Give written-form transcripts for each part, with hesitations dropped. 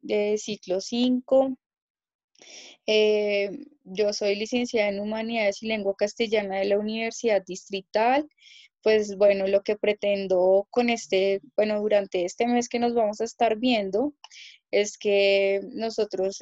de ciclo 5. Yo soy licenciada en Humanidades y Lengua Castellana de la Universidad Distrital. Pues bueno, lo que pretendo con durante este mes que nos vamos a estar viendo, es que nosotros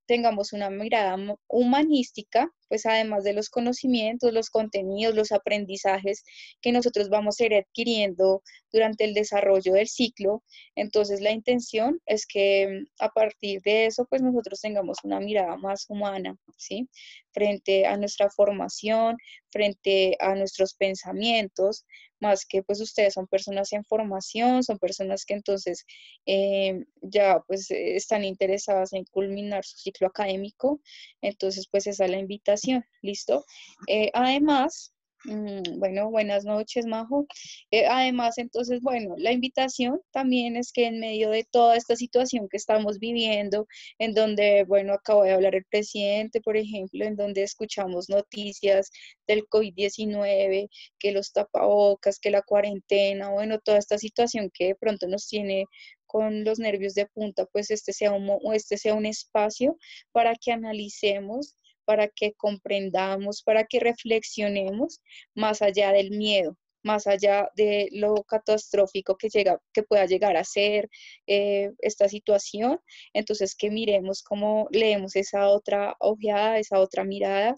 tengamos una mirada humanística, pues además de los conocimientos, los contenidos, los aprendizajes que nosotros vamos a ir adquiriendo durante el desarrollo del ciclo. Entonces la intención es que a partir de eso, pues nosotros tengamos una mirada más humana, ¿sí? Frente a nuestra formación, frente a nuestros pensamientos, más que pues ustedes son personas en formación, son personas que entonces ya pues están interesadas en culminar su ciclo académico. Entonces pues esa es la invitación, ¿listo? Además, bueno, buenas noches, Majo. Además, entonces, bueno, la invitación también es que en medio de toda esta situación que estamos viviendo, en donde, bueno, acabo de hablar el presidente, por ejemplo, en donde escuchamos noticias del COVID-19, que los tapabocas, que la cuarentena, bueno, toda esta situación que de pronto nos tiene con los nervios de punta, pues este sea un espacio para que analicemos, para que comprendamos, para que reflexionemos más allá del miedo, más allá de lo catastrófico que pueda llegar a ser esta situación. Entonces que miremos cómo leemos esa otra ojeada, esa otra mirada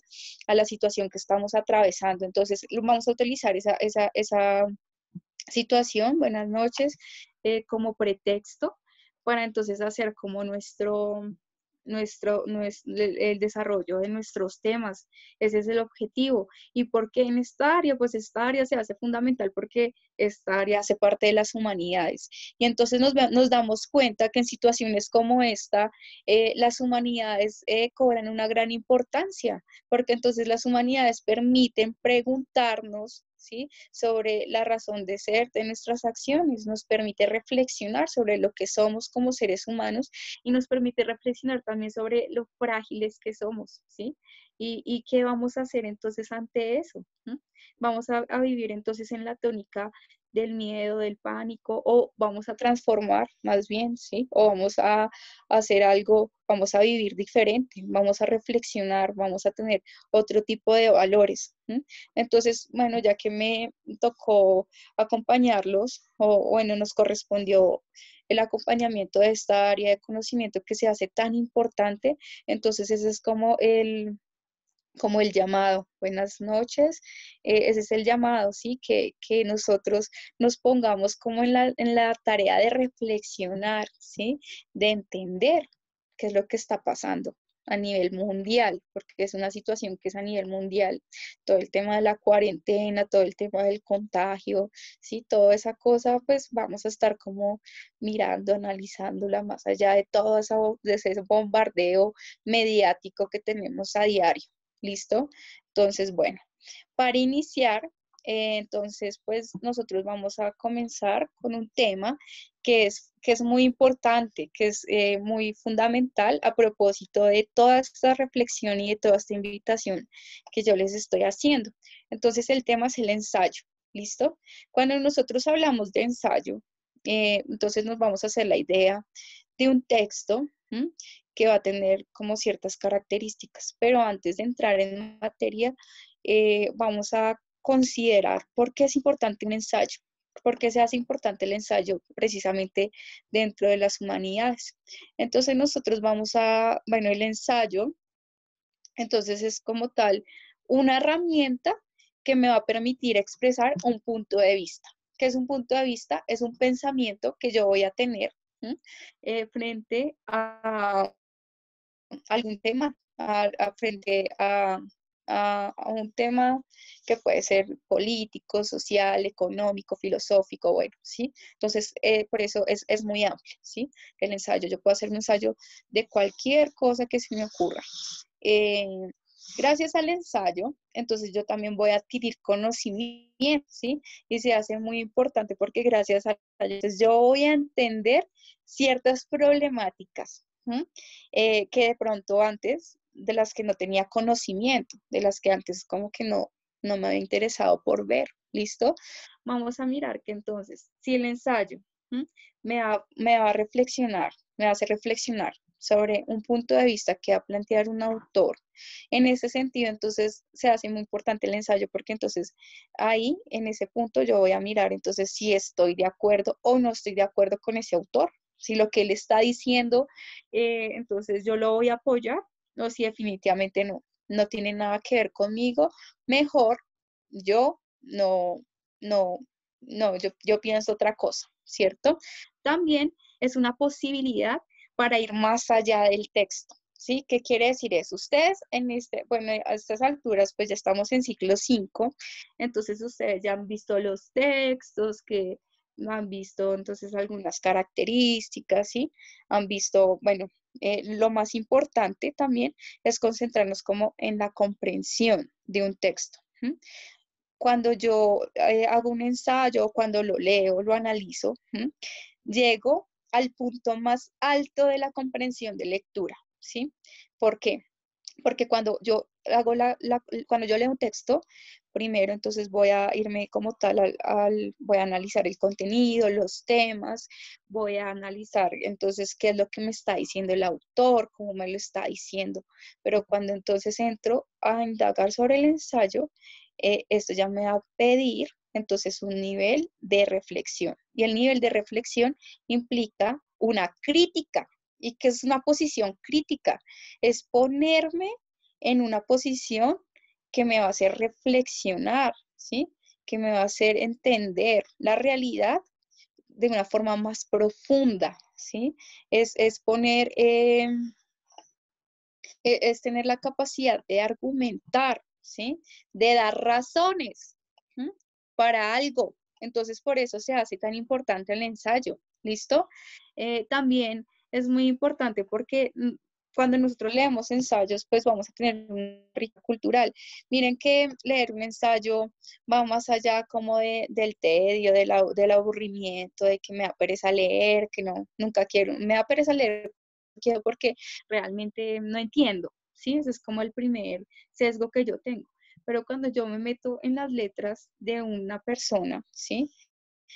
a la situación que estamos atravesando. Entonces vamos a utilizar esa situación, buenas noches, como pretexto para entonces hacer como el desarrollo de nuestros temas. Ese es el objetivo. ¿Y por qué en esta área? Pues esta área se hace fundamental porque esta área hace parte de las humanidades. Y entonces nos damos cuenta que en situaciones como esta, las humanidades cobran una gran importancia, porque entonces las humanidades permiten preguntarnos, ¿sí?, sobre la razón de ser de nuestras acciones, nos permite reflexionar sobre lo que somos como seres humanos y nos permite reflexionar también sobre lo frágiles que somos, ¿sí? Y qué vamos a hacer entonces ante eso. ¿Mm? Vamos a vivir entonces en la tónica del miedo, del pánico, o vamos a transformar más bien, ¿sí? O vamos a hacer algo, vamos a vivir diferente, vamos a reflexionar, vamos a tener otro tipo de valores. ¿Sí? Entonces, bueno, ya que me tocó acompañarlos, o bueno, nos correspondió el acompañamiento de esta área de conocimiento que se hace tan importante, entonces ese es como el llamado. Buenas noches, ese es el llamado, ¿sí? Que nosotros nos pongamos como en la tarea de reflexionar, ¿sí? De entender qué es lo que está pasando a nivel mundial, porque es una situación que es a nivel mundial, todo el tema de la cuarentena, todo el tema del contagio, ¿sí? Toda esa cosa, pues vamos a estar como mirando, analizándola más allá de de ese bombardeo mediático que tenemos a diario. ¿Listo? Entonces, bueno, para iniciar, entonces, pues nosotros vamos a comenzar con un tema que es muy importante, que es muy fundamental a propósito de toda esta reflexión y de toda esta invitación que yo les estoy haciendo. Entonces, el tema es el ensayo. ¿Listo? Cuando nosotros hablamos de ensayo, entonces nos vamos a hacer la idea de un texto, ¿m?, que va a tener como ciertas características. Pero antes de entrar en materia, vamos a considerar por qué es importante un ensayo, por qué se hace importante el ensayo precisamente dentro de las humanidades. Entonces nosotros bueno, el ensayo, entonces es como tal una herramienta que me va a permitir expresar un punto de vista. ¿Qué es un punto de vista? Es un pensamiento que yo voy a tener frente a algún tema, frente a un tema que puede ser político, social, económico, filosófico, bueno, ¿sí? Entonces, por eso es muy amplio, ¿sí? El ensayo, yo puedo hacer un ensayo de cualquier cosa que se me ocurra. Eh, Gracias al ensayo, entonces yo también voy a adquirir conocimiento, ¿sí? Y se hace muy importante porque gracias al ensayo, entonces yo voy a entender ciertas problemáticas, ¿sí?, que de pronto antes, de las que no tenía conocimiento, de las que antes como que no me había interesado por ver. ¿Listo? Vamos a mirar que entonces, si el ensayo me va a reflexionar me hace reflexionar sobre un punto de vista que va a plantear un autor. En ese sentido, entonces, se hace muy importante el ensayo porque entonces ahí, en ese punto, yo voy a mirar entonces si estoy de acuerdo o no estoy de acuerdo con ese autor. Si lo que él está diciendo, entonces yo lo voy a apoyar o si definitivamente no tiene nada que ver conmigo, mejor yo no, yo pienso otra cosa, ¿cierto? También es una posibilidad para ir más allá del texto, ¿sí? ¿Qué quiere decir eso? Ustedes bueno, a estas alturas, pues ya estamos en ciclo 5, entonces ustedes ya han visto los textos, que han visto entonces algunas características, ¿sí? Han visto, bueno, lo más importante también es concentrarnos como en la comprensión de un texto. ¿Sí? Cuando yo hago un ensayo, cuando lo leo, lo analizo, llego al punto más alto de la comprensión de lectura, ¿sí? ¿Por qué? Porque cuando yo hago cuando yo leo un texto, primero entonces voy a irme como tal voy a analizar el contenido, los temas, voy a analizar entonces qué es lo que me está diciendo el autor, cómo me lo está diciendo, pero cuando entonces entro a indagar sobre el ensayo, esto ya me va a pedir entonces un nivel de reflexión. Y el nivel de reflexión implica una crítica. ¿Y qué es una posición crítica? Es ponerme en una posición que me va a hacer reflexionar, ¿sí? Que me va a hacer entender la realidad de una forma más profunda, ¿sí? Es poner, es tener la capacidad de argumentar, ¿sí? De dar razones, ¿sí? Para algo. Entonces, por eso se hace tan importante el ensayo, ¿listo? También es muy importante porque cuando nosotros leemos ensayos, pues vamos a tener una rica cultural. Miren que leer un ensayo va más allá como del tedio, del aburrimiento, de que me da pereza leer, que no, nunca quiero, me da pereza leer porque realmente no entiendo, ¿sí? Ese es como el primer sesgo que yo tengo. Pero cuando yo me meto en las letras de una persona, ¿sí?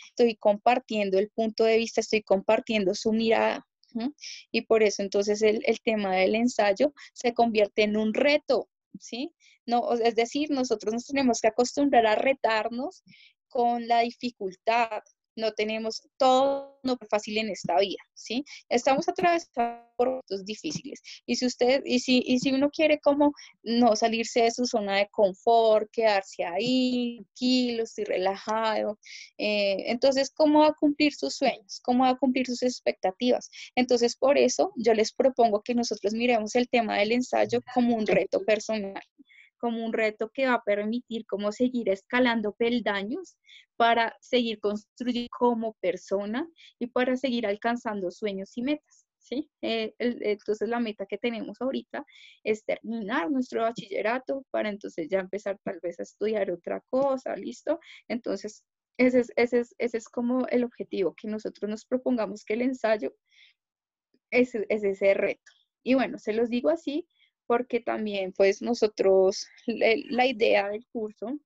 Estoy compartiendo el punto de vista, estoy compartiendo su mirada. ¿Sí? Y por eso entonces el tema del ensayo se convierte en un reto, ¿sí? No, es decir, nosotros nos tenemos que acostumbrar a retarnos con la dificultad. No tenemos todo no fácil en esta vida, ¿sí? Estamos atravesando por momentos difíciles. Y si uno quiere como no salirse de su zona de confort, quedarse ahí, tranquilo, estoy relajado, entonces, ¿cómo va a cumplir sus sueños? ¿Cómo va a cumplir sus expectativas? Entonces, por eso yo les propongo que nosotros miremos el tema del ensayo como un reto personal, como un reto que va a permitir cómo seguir escalando peldaños para seguir construyendo como persona y para seguir alcanzando sueños y metas. ¿Sí? Entonces la meta que tenemos ahorita es terminar nuestro bachillerato para entonces ya empezar tal vez a estudiar otra cosa, ¿listo? Entonces, ese es como el objetivo, que nosotros nos propongamos que el ensayo es ese reto. Y bueno, se los digo así porque también pues nosotros, la idea del curso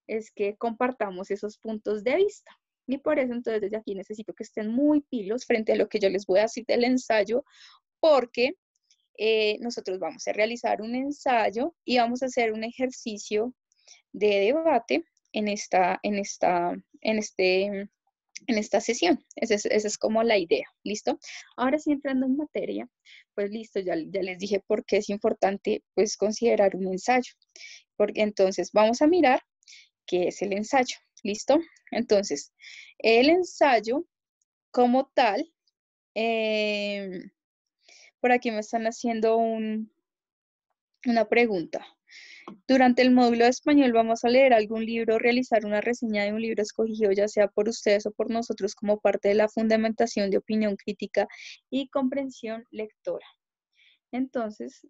es que compartamos esos puntos de vista. Y por eso entonces desde aquí necesito que estén muy pilos frente a lo que yo les voy a decir del ensayo, porque nosotros vamos a realizar un ensayo y vamos a hacer un ejercicio de debate en esta sesión. Esa es como la idea, ¿listo? Ahora sí, entrando en materia, pues listo, ya les dije por qué es importante pues considerar un ensayo. Porque entonces vamos a mirar qué es el ensayo, ¿listo? Entonces, el ensayo como tal, por aquí me están haciendo una pregunta. Durante el módulo de español vamos a leer algún libro, realizar una reseña de un libro escogido, ya sea por ustedes o por nosotros, como parte de la fundamentación de opinión crítica y comprensión lectora. Entonces,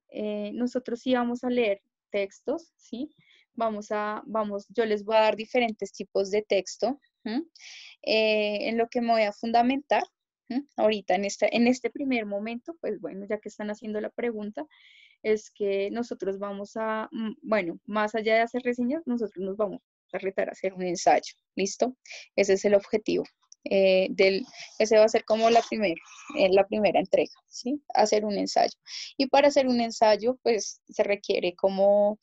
nosotros sí vamos a leer textos, ¿sí? Yo les voy a dar diferentes tipos de texto, en lo que me voy a fundamentar, ahorita en este primer momento, pues bueno, ya que están haciendo la pregunta, es que nosotros bueno, más allá de hacer reseñas, nosotros nos vamos a retar a hacer un ensayo, ¿listo? Ese es el objetivo. ese va a ser como la primera entrega, ¿sí? Hacer un ensayo. Y para hacer un ensayo, pues se requiere como,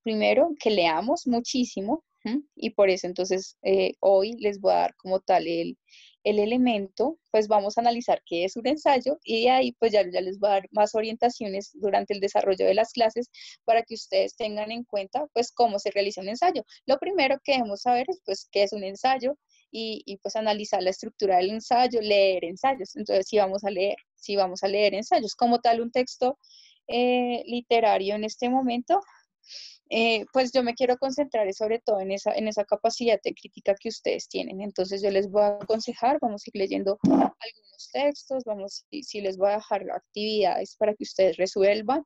primero, que leamos muchísimo, ¿m? Y por eso entonces hoy les voy a dar como tal el elemento, pues vamos a analizar qué es un ensayo y de ahí pues ya les voy a dar más orientaciones durante el desarrollo de las clases para que ustedes tengan en cuenta pues cómo se realiza un ensayo. Lo primero que debemos saber es pues qué es un ensayo y pues analizar la estructura del ensayo, leer ensayos. Entonces si vamos a leer ensayos como tal un texto literario en este momento, pues yo me quiero concentrar sobre todo en esa capacidad de crítica que ustedes tienen. Entonces yo les voy a aconsejar, vamos a ir leyendo algunos textos, si les voy a dejar actividades para que ustedes resuelvan.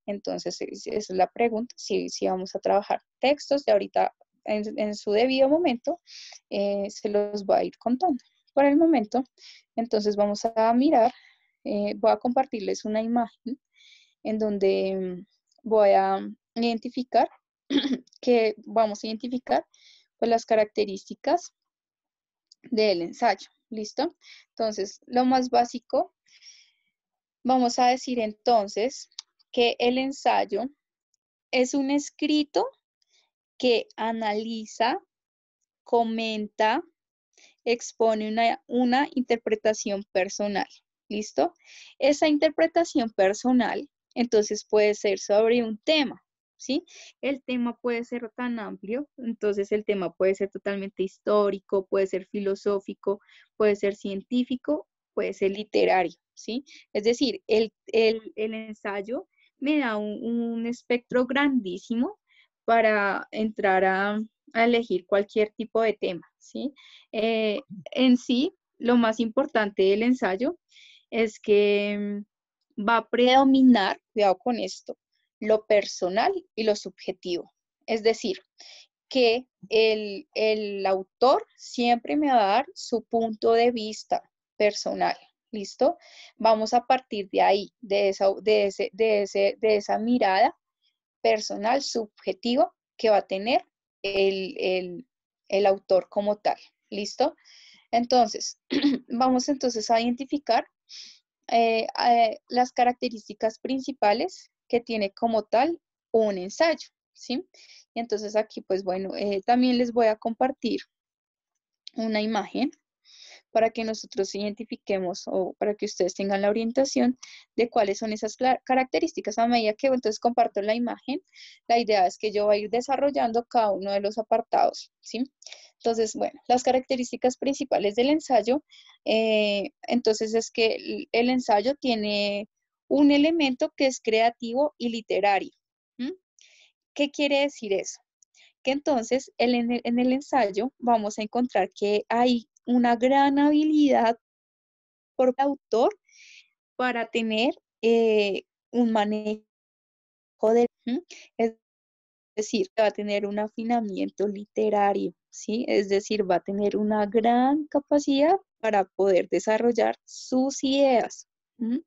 Entonces esa es la pregunta, si vamos a trabajar textos de ahorita en su debido momento, se los voy a ir contando. Por el momento, entonces vamos a mirar, voy a compartirles una imagen en donde voy a identificar que vamos a identificar pues, las características del ensayo. ¿Listo? Entonces, lo más básico, vamos a decir entonces que el ensayo es un escrito que analiza, comenta, expone una interpretación personal. ¿Listo? Esa interpretación personal, entonces, puede ser sobre un tema. ¿Sí? El tema puede ser tan amplio, entonces el tema puede ser totalmente histórico, puede ser filosófico, puede ser científico, puede ser literario, ¿sí? Es decir, el ensayo me da un espectro grandísimo para entrar a elegir cualquier tipo de tema, ¿sí? En sí, lo más importante del ensayo es que va a predominar, cuidado con esto, lo personal y lo subjetivo. Es decir, que el autor siempre me va a dar su punto de vista personal. ¿Listo? Vamos a partir de ahí, de esa mirada personal, subjetiva, que va a tener el autor como tal. ¿Listo? Entonces, vamos entonces a identificar las características principales que tiene como tal un ensayo, ¿sí? Y entonces aquí, pues bueno, también les voy a compartir una imagen para que nosotros identifiquemos o para que ustedes tengan la orientación de cuáles son esas características. A medida que entonces comparto la imagen, la idea es que yo voy a ir desarrollando cada uno de los apartados, ¿sí? Entonces, bueno, las características principales del ensayo, entonces es que el ensayo tiene un elemento que es creativo y literario. ¿Mm? ¿Qué quiere decir eso? Que entonces en el ensayo vamos a encontrar que hay una gran habilidad por el autor para tener un manejo de, ¿sí? Es decir, va a tener un afinamiento literario, ¿sí? Es decir, va a tener una gran capacidad para poder desarrollar sus ideas. ¿Sí?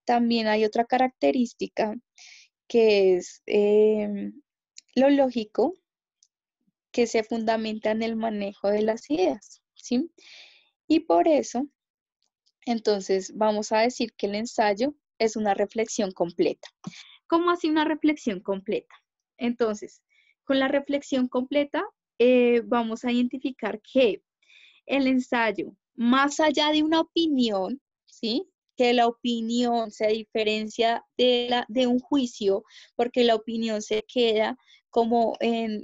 También hay otra característica que es lo lógico, que se fundamenta en el manejo de las ideas, ¿sí? Y por eso, entonces, vamos a decir que el ensayo es una reflexión completa. ¿Cómo así una reflexión completa? Entonces, con la reflexión completa, vamos a identificar que el ensayo, más allá de una opinión, ¿sí? Que la opinión se diferencia de un juicio, porque la opinión se queda como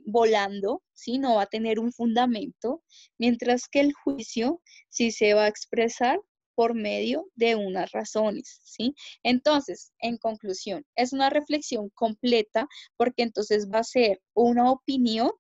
volando, ¿sí? No va a tener un fundamento, mientras que el juicio sí se va a expresar por medio de unas razones, ¿sí? Entonces, en conclusión, es una reflexión completa porque entonces va a ser una opinión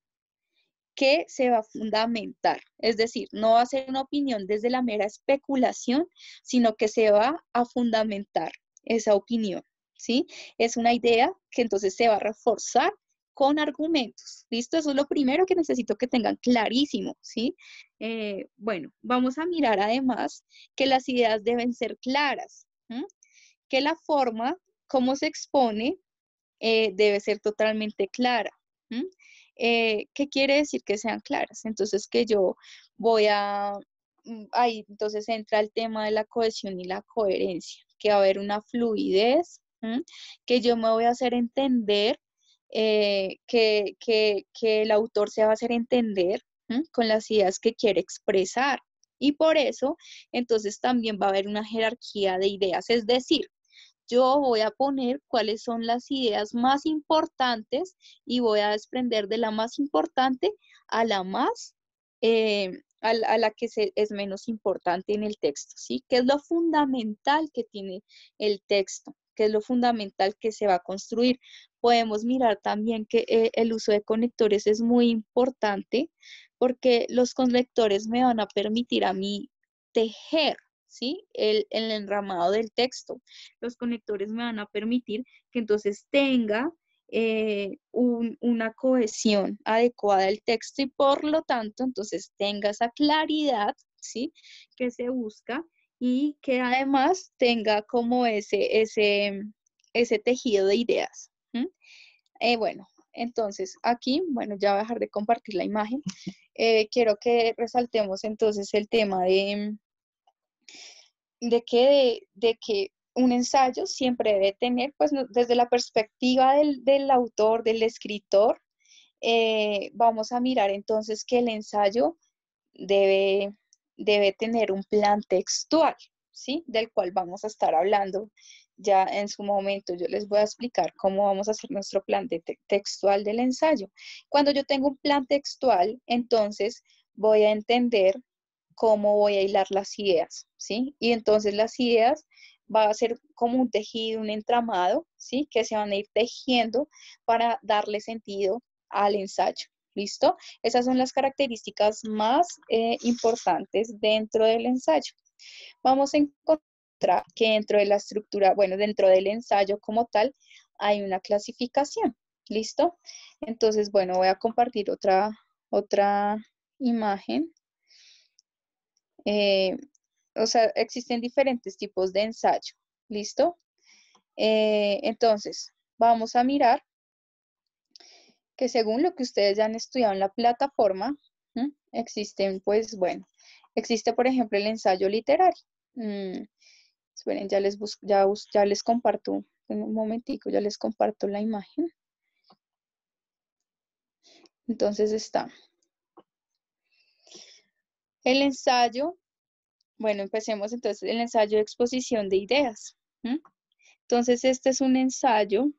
que se va a fundamentar. Es decir, no va a ser una opinión desde la mera especulación, sino que se va a fundamentar esa opinión, ¿sí? Es una idea que entonces se va a reforzar con argumentos. ¿Listo? Eso es lo primero que necesito que tengan clarísimo, ¿sí? Bueno, vamos a mirar además que las ideas deben ser claras, ¿sí? Que la forma, cómo se expone, debe ser totalmente clara. ¿Sí? ¿Qué quiere decir que sean claras? Entonces, que yo ahí entonces entra el tema de la cohesión y la coherencia, que va a haber una fluidez, que yo me voy a hacer entender, que el autor se va a hacer entender con las ideas que quiere expresar. Y por eso, entonces también va a haber una jerarquía de ideas, es decir, yo voy a poner cuáles son las ideas más importantes y voy a desprender de la más importante a la más, a la que es menos importante en el texto, ¿sí? ¿Qué es lo fundamental que tiene el texto? ¿Qué es lo fundamental que se va a construir? Podemos mirar también que el uso de conectores es muy importante porque los conectores me van a permitir a mí tejer, ¿sí? El enramado del texto. Los conectores me van a permitir que entonces tenga una cohesión adecuada del texto y por lo tanto entonces tenga esa claridad, ¿sí? Que se busca y que además tenga como ese tejido de ideas. Bueno, entonces aquí, bueno, ya voy a dejar de compartir la imagen. Quiero que resaltemos entonces el tema de que un ensayo siempre debe tener, pues desde la perspectiva del autor, del escritor, vamos a mirar entonces que el ensayo debe, debe tener un plan textual, ¿sí? Del cual vamos a estar hablando ya en su momento. Yo les voy a explicar cómo vamos a hacer nuestro plan textual del ensayo. Cuando yo tengo un plan textual, entonces voy a entender cómo voy a hilar las ideas, ¿sí? Y entonces las ideas va a ser como un tejido, un entramado, ¿sí? Que se van a ir tejiendo para darle sentido al ensayo. ¿Listo? Esas son las características más importantes dentro del ensayo. Vamos a encontrar que dentro de la estructura, bueno, dentro del ensayo como tal, hay una clasificación. ¿Listo? Entonces, bueno, voy a compartir otra imagen. O sea, existen diferentes tipos de ensayo. ¿Listo? Entonces, vamos a mirar que según lo que ustedes ya han estudiado en la plataforma, existen, pues, bueno, existe, por ejemplo, el ensayo literario. Esperen, ya les comparto, en un momentico, ya les comparto la imagen. Entonces está el ensayo, bueno, empecemos entonces el ensayo de exposición de ideas. Entonces, este es un ensayo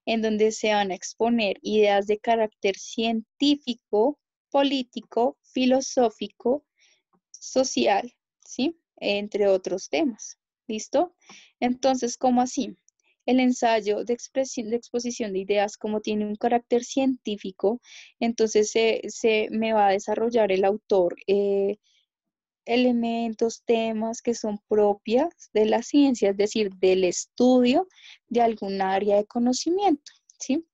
en donde se van a exponer ideas de carácter científico, político, filosófico, social, ¿sí? Entre otros temas. ¿Listo? Entonces, ¿cómo así? El ensayo de exposición de ideas, como tiene un carácter científico, entonces se me va a desarrollar el autor elementos, temas que son propias de la ciencia, es decir, del estudio de algún área de conocimiento, ¿sí?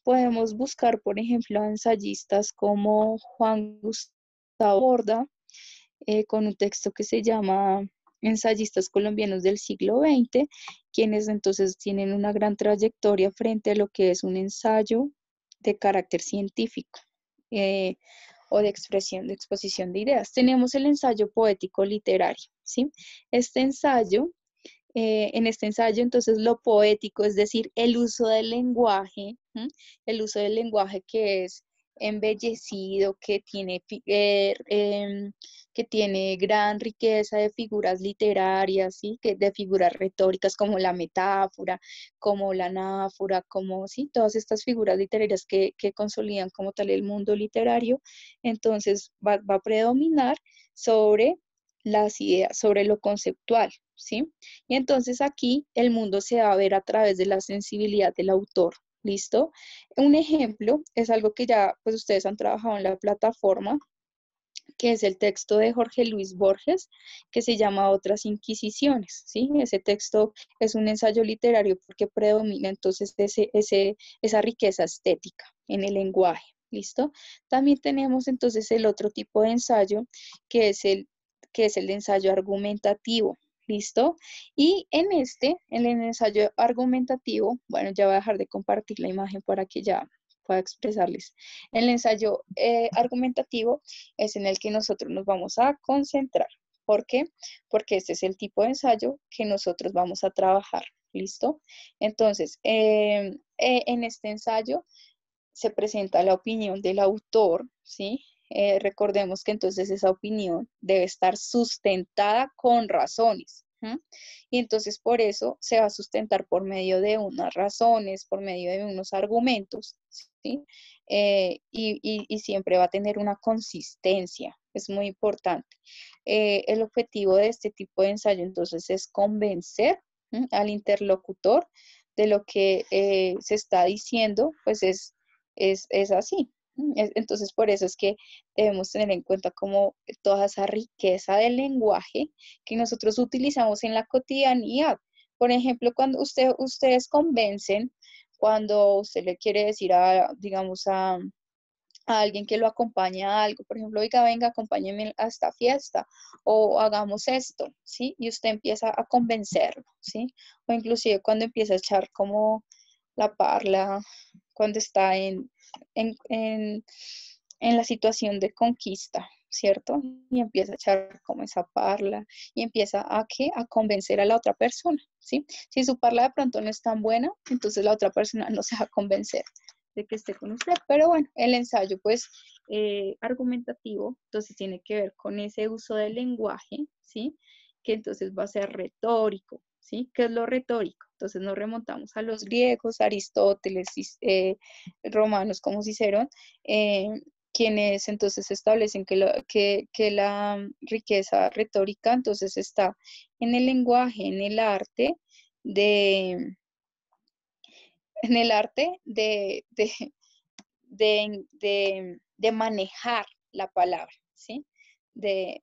Podemos buscar, por ejemplo, a ensayistas como Juan Gustavo Borda, con un texto que se llama Ensayistas colombianos del siglo XX, quienes entonces tienen una gran trayectoria frente a lo que es un ensayo de carácter científico. O de expresión, de exposición de ideas. Tenemos el ensayo poético literario, ¿sí? Este ensayo, en este ensayo, entonces, lo poético, es decir, el uso del lenguaje, el uso del lenguaje que es embellecido, que tiene gran riqueza de figuras literarias, ¿sí? De figuras retóricas como la metáfora, como la anáfora, como, ¿sí? Todas estas figuras literarias que consolidan como tal el mundo literario, entonces va a predominar sobre las ideas, sobre lo conceptual, ¿sí? Y entonces aquí el mundo se va a ver a través de la sensibilidad del autor. ¿Listo? Un ejemplo es algo que ya pues ustedes han trabajado en la plataforma, que es el texto de Jorge Luis Borges, que se llama Otras Inquisiciones, ¿sí? Ese texto es un ensayo literario porque predomina entonces esa riqueza estética en el lenguaje, ¿listo? También tenemos entonces el otro tipo de ensayo, que es el ensayo argumentativo, ¿listo? Y en el ensayo argumentativo, bueno, ya voy a dejar de compartir la imagen para que ya pueda expresarles. El ensayo argumentativo es en el que nosotros nos vamos a concentrar. ¿Por qué? Porque este es el tipo de ensayo que nosotros vamos a trabajar. ¿Listo? Entonces, en este ensayo se presenta la opinión del autor, ¿sí? Recordemos que entonces esa opinión debe estar sustentada con razones. ¿Sí? Y entonces por eso se va a sustentar por medio de unas razones, por medio de unos argumentos, ¿sí? Y siempre va a tener una consistencia, es muy importante. El objetivo de este tipo de ensayo entonces es convencer, ¿sí?, al interlocutor de lo que se está diciendo, pues es así. Entonces, por eso es que debemos tener en cuenta como toda esa riqueza del lenguaje que nosotros utilizamos en la cotidianidad. Por ejemplo, cuando ustedes convencen, cuando usted le quiere decir digamos, a alguien que lo acompaña a algo, por ejemplo, oiga, venga, acompáñeme a esta fiesta, o hagamos esto, ¿sí? Y usted empieza a convencerlo, ¿sí? O inclusive cuando empieza a echar como la parla, cuando está en, en, en la situación de conquista, ¿cierto? Y empieza a echar como esa parla y empieza ¿qué? A convencer a la otra persona, ¿sí? Si su parla de pronto no es tan buena, entonces la otra persona no se va a convencer de que esté con usted. Pero bueno, el ensayo pues argumentativo, entonces tiene que ver con ese uso del lenguaje, ¿sí? Que entonces va a ser retórico, ¿sí? ¿Qué es lo retórico? Entonces nos remontamos a los griegos, Aristóteles, romanos como Cicerón, quienes entonces establecen que la riqueza retórica entonces está en el lenguaje, de, en el arte de manejar la palabra, ¿sí? De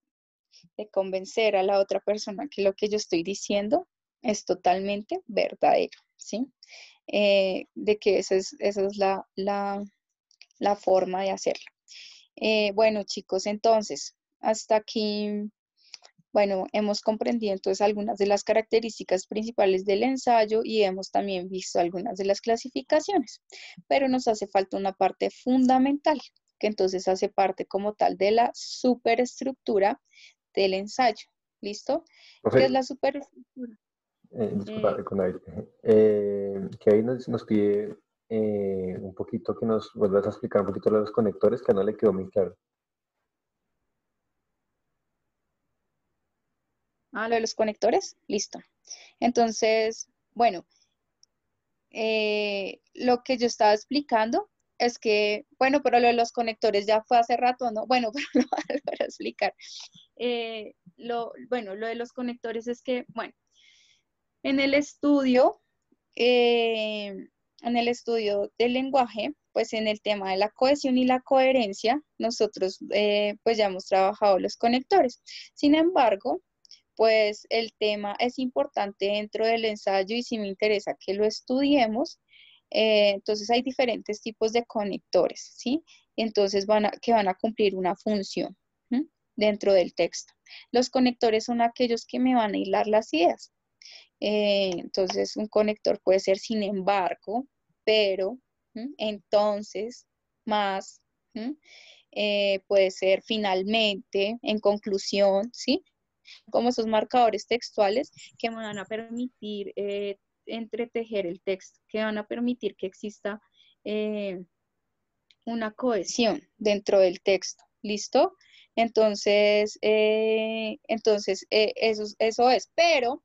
convencer a la otra persona que lo que yo estoy diciendo es totalmente verdadero, ¿sí? De que esa es la forma de hacerlo. Bueno, chicos, entonces, hasta aquí, bueno, hemos comprendido entonces algunas de las características principales del ensayo y hemos también visto algunas de las clasificaciones, pero nos hace falta una parte fundamental, que entonces hace parte como tal de la superestructura del ensayo. ¿Listo? ¿Qué es Profe, la superestructura? disculpa, con David. Que ahí nos pide un poquito que nos vuelvas a explicar un poquito los conectores, que no le quedó muy claro. Lo de los conectores, listo. Entonces, bueno, lo que yo estaba explicando es que, bueno, pero lo de los conectores ya fue hace rato, ¿no? Bueno, pero lo voy a volver a explicar. Bueno, lo de los conectores es que, bueno, en el estudio, eh, en el estudio del lenguaje, pues en el tema de la cohesión y la coherencia, nosotros pues ya hemos trabajado los conectores. Sin embargo, pues el tema es importante dentro del ensayo y si me interesa que lo estudiemos, entonces hay diferentes tipos de conectores, ¿sí? Entonces que van a cumplir una función, ¿sí?, dentro del texto. Los conectores son aquellos que me van a hilar las ideas. Entonces un conector puede ser sin embargo, pero, ¿sí?, entonces, más, ¿sí?, puede ser finalmente, en conclusión, ¿sí? Como esos marcadores textuales que me van a permitir entretejer el texto, que van a permitir que exista una cohesión dentro del texto. ¿Listo? Eso es, pero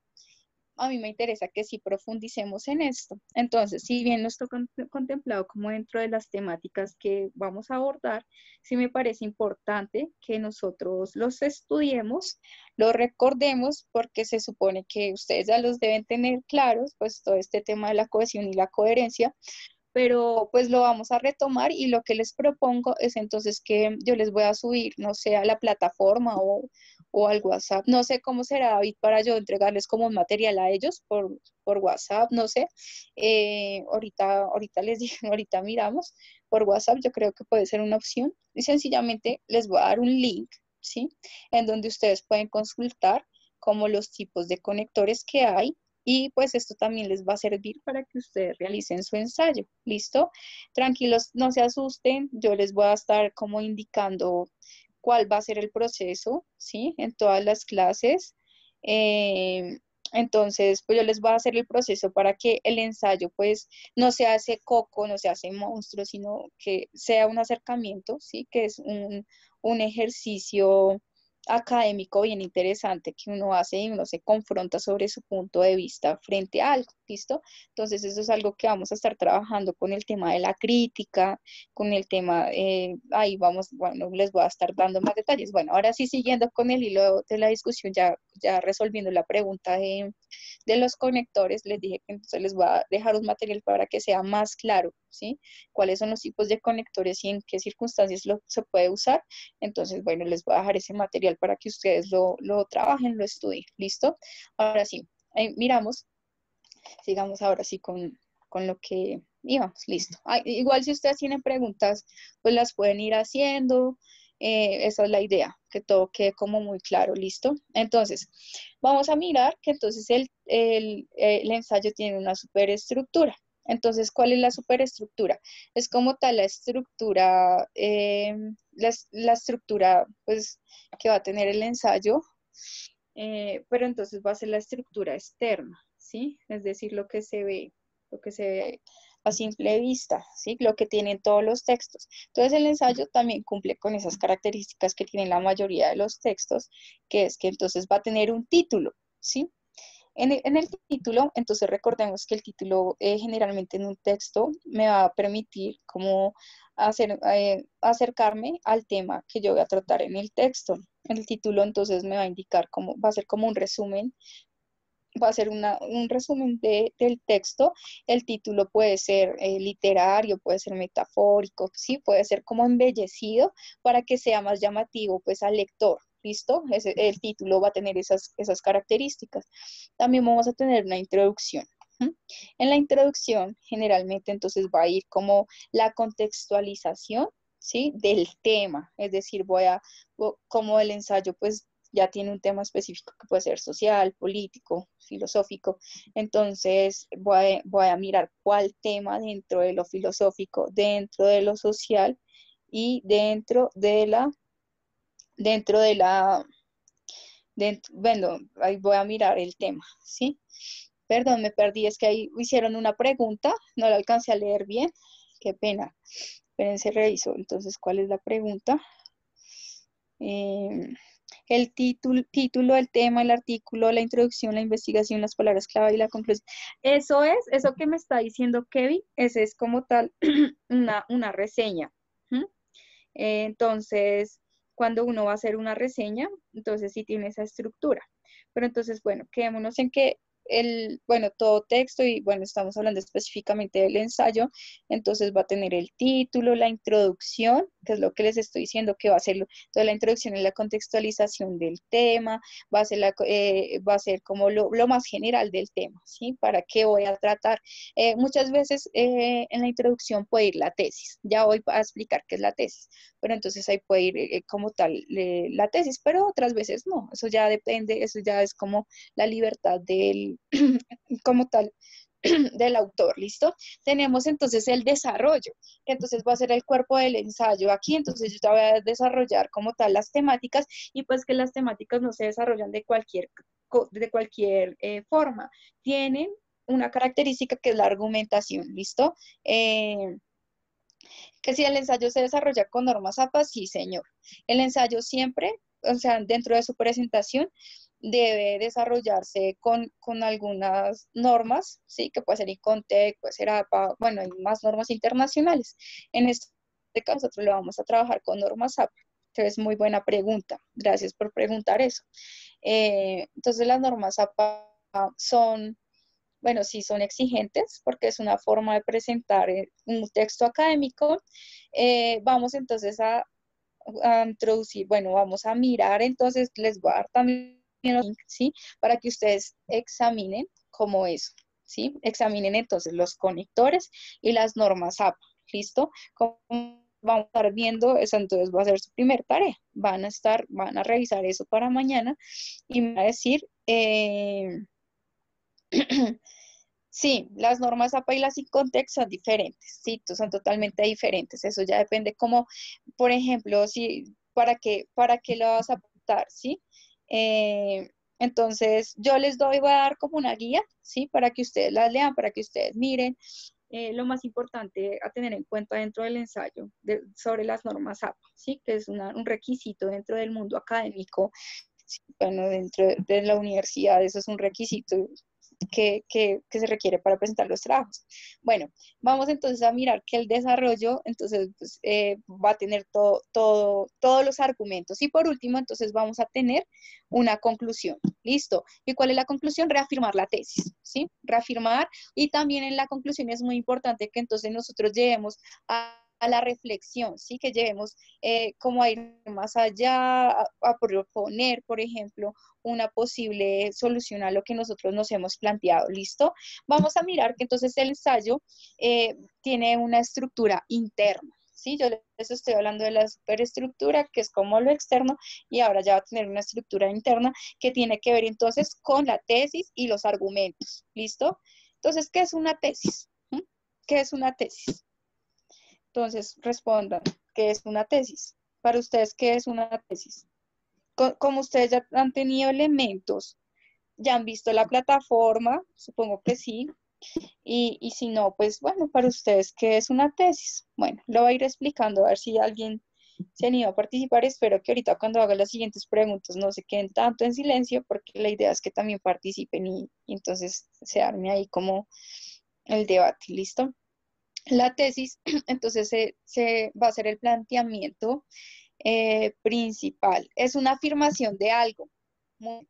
a mí me interesa que sí profundicemos en esto. Entonces, si bien no está contemplado como dentro de las temáticas que vamos a abordar, sí me parece importante que nosotros los estudiemos, los recordemos, porque se supone que ustedes ya los deben tener claros, pues todo este tema de la cohesión y la coherencia, pero pues lo vamos a retomar y lo que les propongo es entonces que yo les voy a subir, no sé, a la plataforma o al WhatsApp, no sé cómo será, David, para yo entregarles como un material a ellos por WhatsApp, no sé. Ahorita les digo, ahorita miramos por WhatsApp, yo creo que puede ser una opción y sencillamente les voy a dar un link, ¿sí? En donde ustedes pueden consultar como los tipos de conectores que hay y pues esto también les va a servir para que ustedes realicen su ensayo, ¿listo? Tranquilos, no se asusten, yo les voy a estar como indicando cuál va a ser el proceso, ¿sí? En todas las clases. Eh, entonces, pues yo les voy a hacer el proceso para que el ensayo, pues, no se hace coco, no se hace monstruo, sino que sea un acercamiento, ¿sí? Que es un ejercicio académico bien interesante que uno hace y uno se confronta sobre su punto de vista frente a algo, ¿listo? Entonces, eso es algo que vamos a estar trabajando con el tema de la crítica, con el tema, ahí vamos, bueno, les voy a estar dando más detalles. Bueno, ahora sí, siguiendo con el hilo de la discusión, ya resolviendo la pregunta de los conectores, les dije que entonces les voy a dejar un material para que sea más claro, ¿sí? Cuáles son los tipos de conectores y en qué circunstancias se puede usar. Entonces, bueno, les voy a dejar ese material para que ustedes lo trabajen, lo estudien, ¿listo? Ahora sí, miramos, sigamos ahora sí con lo que íbamos, listo. Igual si ustedes tienen preguntas, pues las pueden ir haciendo. Esa es la idea, que todo quede como muy claro, ¿listo? Entonces, vamos a mirar que entonces el ensayo tiene una superestructura. Entonces, ¿cuál es la superestructura? Es como tal la estructura, la estructura pues, que va a tener el ensayo, pero entonces va a ser la estructura externa, ¿sí? Es decir, lo que se ve a simple vista, ¿sí? Lo que tienen todos los textos. Entonces el ensayo también cumple con esas características que tienen la mayoría de los textos, que es que entonces va a tener un título, ¿sí? En el título, entonces recordemos que el título generalmente en un texto me va a permitir como acercarme al tema que yo voy a tratar en el texto. El título entonces me va a indicar cómo, va a ser como un resumen, va a ser un resumen del texto. El título puede ser literario, puede ser metafórico, sí, puede ser como embellecido para que sea más llamativo pues al lector. ¿Listo? El título va a tener esas características. También vamos a tener una introducción. En la introducción, generalmente, entonces va a ir como la contextualización, ¿sí? Del tema, es decir, como el ensayo, pues ya tiene un tema específico que puede ser social, político, filosófico. Entonces voy a mirar cuál tema dentro de lo filosófico, dentro de lo social y dentro de la, bueno, ahí voy a mirar el tema, ¿sí? Perdón, me perdí, es que ahí hicieron una pregunta, no la alcancé a leer bien, qué pena. Espérense, reviso. Entonces, ¿cuál es la pregunta? El título, el tema, el artículo, la introducción, la investigación, las palabras clave y la conclusión. Eso que me está diciendo Kevin, ese es como tal una reseña. ¿Mm? Entonces, cuando uno va a hacer una reseña, entonces sí tiene esa estructura. Pero entonces, bueno, quedémonos en que bueno, todo texto y bueno, estamos hablando específicamente del ensayo, entonces va a tener el título, la introducción, que es lo que les estoy diciendo que va a ser toda la introducción y la contextualización del tema, va a ser como lo más general del tema, ¿sí? ¿Para qué voy a tratar? Muchas veces en la introducción puede ir la tesis, ya voy a explicar qué es la tesis, pero entonces ahí puede ir como tal la tesis, pero otras veces no, eso ya depende, eso ya es como la libertad como tal, del autor, ¿listo? Tenemos entonces el desarrollo, que entonces va a ser el cuerpo del ensayo aquí, entonces yo ya voy a desarrollar como tal las temáticas y pues que las temáticas no se desarrollan de cualquier forma, tienen una característica que es la argumentación, ¿listo? Que si el ensayo se desarrolla con normas APA, sí, señor. El ensayo siempre, o sea, dentro de su presentación, debe desarrollarse con algunas normas, ¿sí? Que puede ser ICONTEC, puede ser APA, bueno, hay más normas internacionales. En este caso, nosotros lo vamos a trabajar con normas APA. Entonces, muy buena pregunta. Gracias por preguntar eso. Entonces, las normas APA son, bueno, sí son exigentes porque es una forma de presentar un texto académico. Vamos entonces a introducir, bueno, vamos a mirar, entonces les voy a dar también los links, ¿sí? Para que ustedes examinen cómo es, ¿sí? Examinen entonces los conectores y las normas APA, ¿listo? Como vamos a estar viendo eso, entonces va a ser su primer tarea. Van a revisar eso para mañana y me va a decir, Sí, las normas APA y las ICONTEX son diferentes, sí, son totalmente diferentes. Eso ya depende como, por ejemplo, si para qué lo vas a apuntar, ¿sí? Eh, entonces, yo les doy, voy a dar como una guía, ¿sí? Para que ustedes las lean, para que ustedes miren. Lo más importante a tener en cuenta dentro del ensayo sobre las normas APA, ¿sí? Que es un requisito dentro del mundo académico. Sí, bueno, dentro de la universidad eso es un requisito que se requiere para presentar los trabajos. Bueno, vamos entonces a mirar que el desarrollo, entonces, pues, va a tener todos los argumentos. Y por último, entonces vamos a tener una conclusión. ¿Listo? ¿Y cuál es la conclusión? Reafirmar la tesis, ¿sí? Reafirmar. Y también en la conclusión es muy importante que entonces nosotros lleguemos a la reflexión, ¿sí? Que lleguemos como a ir más allá, a proponer, por ejemplo, una posible solución a lo que nosotros nos hemos planteado. ¿Listo? Vamos a mirar que entonces el ensayo tiene una estructura interna. ¿Sí? Yo les estoy hablando de la superestructura, que es como lo externo, y ahora ya va a tener una estructura interna que tiene que ver entonces con la tesis y los argumentos. ¿Listo? Entonces, ¿qué es una tesis? ¿Mm? ¿Qué es una tesis? Entonces, respondan, ¿qué es una tesis? Para ustedes, ¿qué es una tesis? Como ustedes ya han tenido elementos, ya han visto la plataforma, supongo que sí, y si no, pues bueno, para ustedes, ¿qué es una tesis? Bueno, lo voy a ir explicando, a ver si alguien se anima a participar. Espero que ahorita cuando haga las siguientes preguntas no se queden tanto en silencio, porque la idea es que también participen y entonces se arme ahí como el debate, ¿listo? La tesis, entonces, se va a hacer el planteamiento principal. Es una afirmación de algo,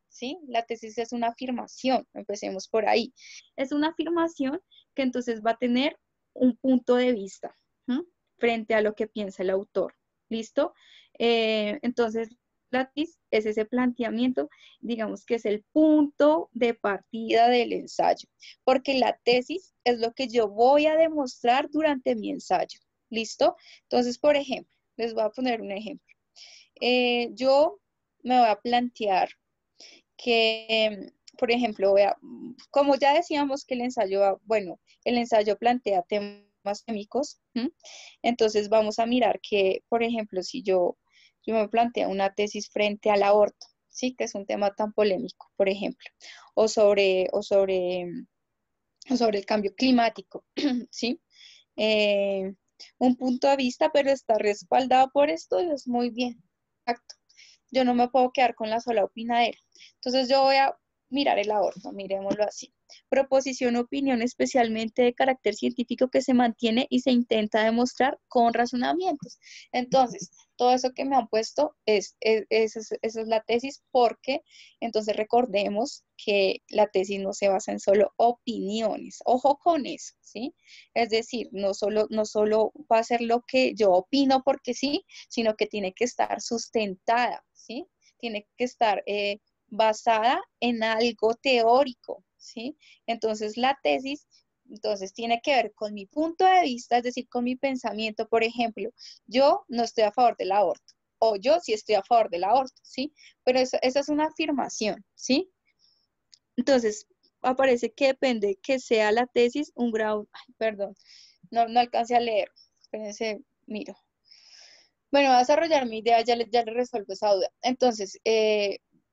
¿sí? La tesis es una afirmación, empecemos por ahí. Es una afirmación que entonces va a tener un punto de vista, ¿sí? Frente a lo que piensa el autor. ¿Listo? Entonces, la tesis es ese planteamiento, digamos que es el punto de partida del ensayo, porque la tesis es lo que yo voy a demostrar durante mi ensayo. ¿Listo? Entonces, por ejemplo, les voy a poner un ejemplo. Yo me voy a plantear que, por ejemplo, como ya decíamos que el ensayo, bueno, el ensayo plantea temas químicos, ¿m? Entonces vamos a mirar que, por ejemplo, si yo me planteo una tesis frente al aborto, ¿sí? Que es un tema tan polémico, por ejemplo, o sobre el cambio climático, ¿sí? Eh, un punto de vista, pero está respaldado por estudios, muy bien, exacto. Yo no me puedo quedar con la sola opinadera. Entonces yo voy a mirar el aborto, miremoslo así. Proposición o opinión especialmente de carácter científico que se mantiene y se intenta demostrar con razonamientos. Entonces, todo eso que me han puesto eso es la tesis, porque entonces recordemos que la tesis no se basa en solo opiniones. Ojo con eso, ¿sí? Es decir, no solo va a ser lo que yo opino porque sí, sino que tiene que estar sustentada, ¿sí? Tiene que estar basada en algo teórico, ¿sí? Entonces la tesis, entonces tiene que ver con mi punto de vista, es decir, con mi pensamiento. Por ejemplo, yo no estoy a favor del aborto, o yo sí estoy a favor del aborto, ¿sí? Pero esa es una afirmación, ¿sí? Entonces, aparece que depende que sea la tesis un grado, ay, perdón, no alcancé a leer, espérense, miro. Bueno, voy a desarrollar mi idea, ya le resuelvo esa duda. Entonces,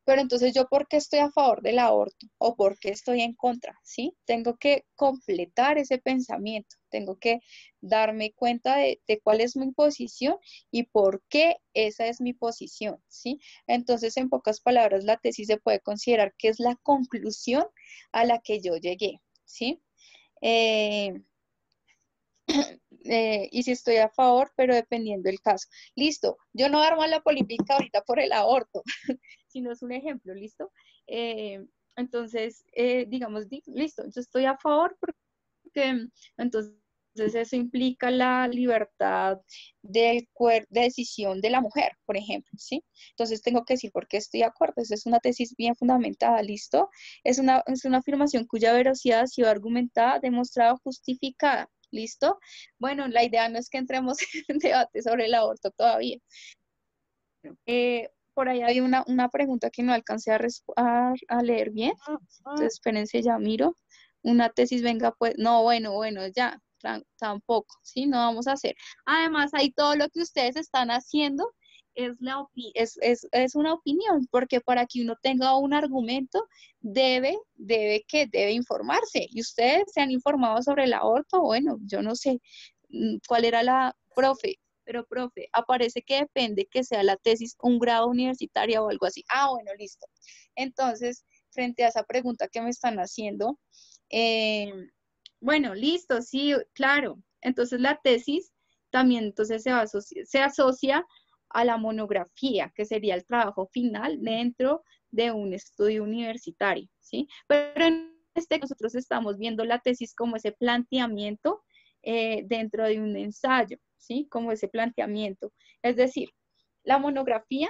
pero entonces yo, ¿por qué estoy a favor del aborto o por qué estoy en contra? ¿Sí? Tengo que completar ese pensamiento, tengo que darme cuenta de cuál es mi posición y por qué esa es mi posición, ¿sí? Entonces, en pocas palabras, la tesis se puede considerar que es la conclusión a la que yo llegué, ¿sí? Eh, y si estoy a favor, pero dependiendo del caso. Listo, yo no armo la política ahorita por el aborto, sino es un ejemplo, ¿listo? Entonces, digamos, listo, yo estoy a favor porque entonces eso implica la libertad de decisión de la mujer, por ejemplo, ¿sí? Entonces tengo que decir por qué estoy de acuerdo. Esa es una tesis bien fundamentada, ¿listo? Es una afirmación cuya veracidad ha sido argumentada, demostrada, justificada. ¿Listo? Bueno, la idea no es que entremos en debate sobre el aborto todavía. por ahí hay una pregunta que no alcancé a leer bien. Entonces, espérense, ya miro. Una tesis, venga, pues, no, bueno, ya, tampoco, ¿sí? No vamos a hacer. Además, ahí todo lo que ustedes están haciendo es una opinión, porque para que uno tenga un argumento, debe informarse. Y ustedes se han informado sobre el aborto, bueno, yo no sé cuál era la, profe, pero profe, aparece que depende que sea la tesis un grado universitario o algo así. Ah, bueno, listo. Entonces, frente a esa pregunta que me están haciendo, eh, bueno, listo, sí, claro. Entonces la tesis también entonces se asocia a la monografía, que sería el trabajo final dentro de un estudio universitario, ¿sí? Pero en este nosotros estamos viendo la tesis como ese planteamiento dentro de un ensayo, ¿sí? Como ese planteamiento. Es decir, la monografía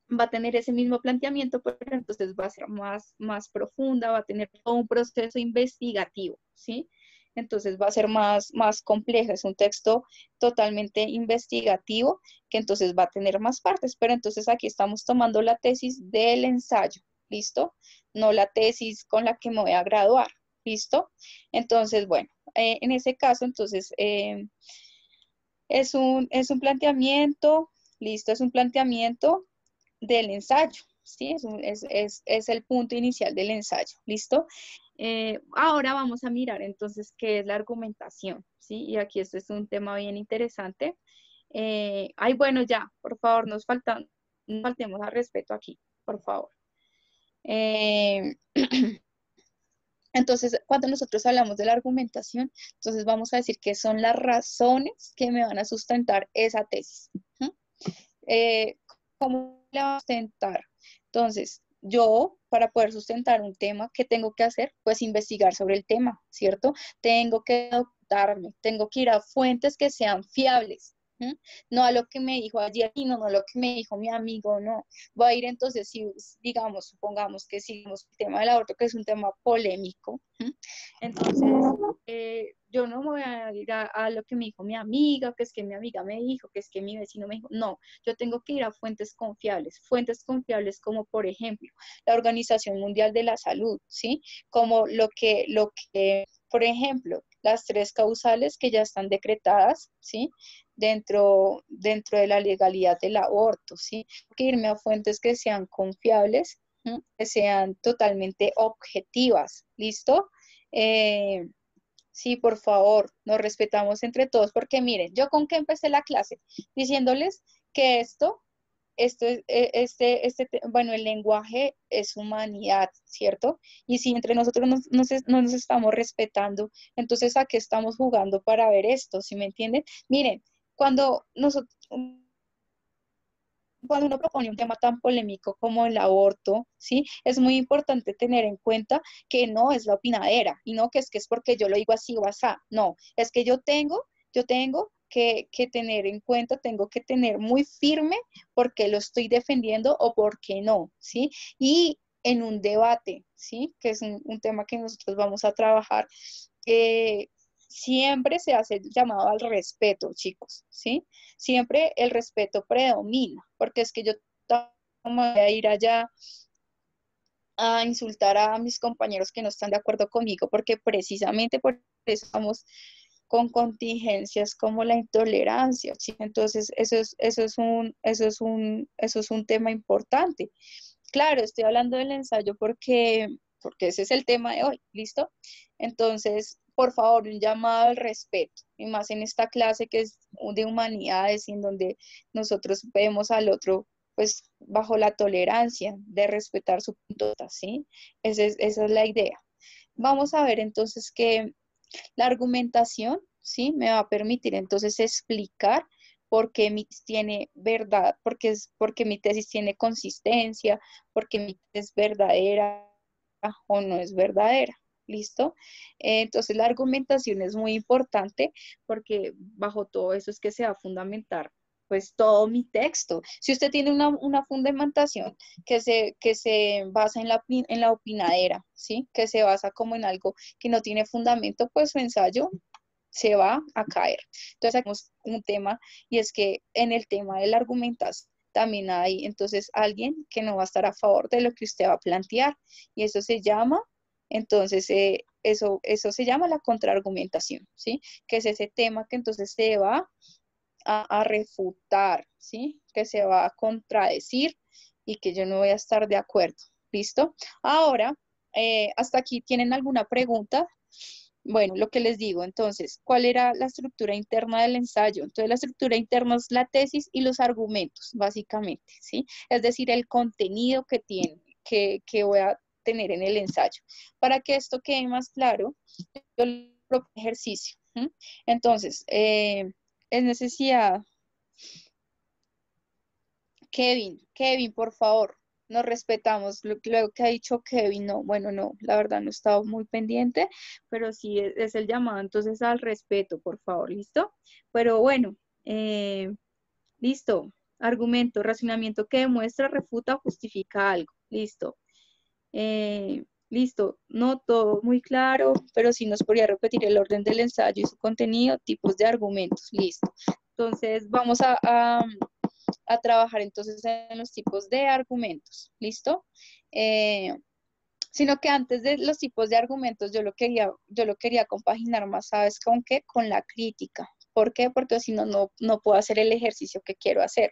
va a tener ese mismo planteamiento, pero entonces va a ser más profunda, va a tener todo un proceso investigativo, ¿sí? Entonces va a ser más complejo, es un texto totalmente investigativo que entonces va a tener más partes, pero entonces aquí estamos tomando la tesis del ensayo, ¿listo? No la tesis con la que me voy a graduar, ¿listo? Entonces, bueno, en ese caso, entonces, es un planteamiento, listo, es un planteamiento del ensayo, ¿sí? Es el punto inicial del ensayo, ¿listo? Ahora vamos a mirar entonces qué es la argumentación, ¿sí? Y aquí este es un tema bien interesante. Ay, bueno, ya, por favor, no faltemos al respeto aquí, por favor. Eh, entonces, cuando nosotros hablamos de la argumentación, entonces vamos a decir que son las razones que me van a sustentar esa tesis. Eh, ¿Cómo la va a sustentar? Entonces, yo, para poder sustentar un tema, ¿qué tengo que hacer? Pues investigar sobre el tema, ¿cierto? Tengo que documentarme, tengo que ir a fuentes que sean fiables. No a lo que me dijo ayer, no a lo que me dijo mi amigo, no. Voy a ir entonces, si digamos, supongamos que sigamos el tema del aborto, que es un tema polémico, entonces yo no me voy a ir a lo que me dijo mi amiga, que es que mi amiga me dijo, que es que mi vecino me dijo, no, yo tengo que ir a fuentes confiables como por ejemplo la Organización Mundial de la Salud, ¿sí? Como por ejemplo, las 3 causales que ya están decretadas, ¿sí? Dentro de la legalidad del aborto, ¿sí? Tengo que irme a fuentes que sean confiables, que sean totalmente objetivas, ¿listo? Sí, por favor, nos respetamos entre todos, porque miren, yo con qué empecé la clase, diciéndoles que bueno, el lenguaje es humanidad, ¿cierto? Y si entre nosotros no nos estamos respetando, entonces ¿a qué estamos jugando para ver esto? ¿Sí me entienden? Miren, cuando cuando uno propone un tema tan polémico como el aborto, ¿sí? Es muy importante tener en cuenta que no es la opinadera y no que es porque yo lo digo así o así, no, es que yo tengo que tener en cuenta, tengo que tener muy firme por qué lo estoy defendiendo o por qué no, ¿sí? Y en un debate, ¿sí? Que es un tema que nosotros vamos a trabajar, eh, siempre se hace el llamado al respeto, chicos, ¿sí? Siempre el respeto predomina, porque es que yo no me voy a ir allá a insultar a mis compañeros que no están de acuerdo conmigo, porque precisamente por eso estamos con contingencias como la intolerancia, ¿sí? Entonces, eso es un tema importante. Claro, estoy hablando del ensayo porque ese es el tema de hoy, ¿listo? Entonces, por favor, un llamado al respeto, y más en esta clase que es de humanidades y en donde nosotros vemos al otro, pues, bajo la tolerancia de respetar su punto de vista, ¿sí? Esa es la idea. Vamos a ver entonces que la argumentación, ¿sí? Me va a permitir entonces explicar por qué mi tesis tiene verdad, porque mi tesis tiene consistencia, porque mi tesis es verdadera o no es verdadera. ¿Listo? Entonces la argumentación es muy importante porque bajo todo eso es que se va a fundamentar pues todo mi texto. Si usted tiene una fundamentación que se basa en la opinadera, ¿sí? Que se basa como en algo que no tiene fundamento, pues su ensayo se va a caer. Entonces, tenemos un tema y es que en el tema de la argumentación también hay entonces alguien que no va a estar a favor de lo que usted va a plantear. Y eso se llama, entonces, eso se llama la contraargumentación, ¿sí? Que es ese tema que entonces se va a refutar, ¿sí? Que se va a contradecir y que yo no voy a estar de acuerdo. ¿Listo? Ahora, hasta aquí, ¿tienen alguna pregunta? Bueno, lo que les digo, entonces, ¿cuál era la estructura interna del ensayo? Entonces, la estructura interna es la tesis y los argumentos, básicamente, ¿sí? Es decir, el contenido que tiene, que voy a tener en el ensayo. Para que esto quede más claro, yo le propongo un ejercicio. ¿Sí? Entonces, es necesidad, Kevin, por favor, nos respetamos. Luego que ha dicho Kevin, no, bueno, no, la verdad no he estado muy pendiente, pero sí es el llamado, entonces al respeto, por favor, ¿listo? Pero bueno, listo. Argumento, razonamiento que demuestra, refuta o justifica algo. Listo. Listo. No todo muy claro, pero sí nos podría repetir el orden del ensayo y su contenido, tipos de argumentos. Listo. Entonces, vamos a trabajar entonces en los tipos de argumentos, ¿listo? Sino que antes de los tipos de argumentos yo lo quería compaginar más, ¿sabes con qué? Con la crítica. ¿Por qué? Porque si no, no puedo hacer el ejercicio que quiero hacer.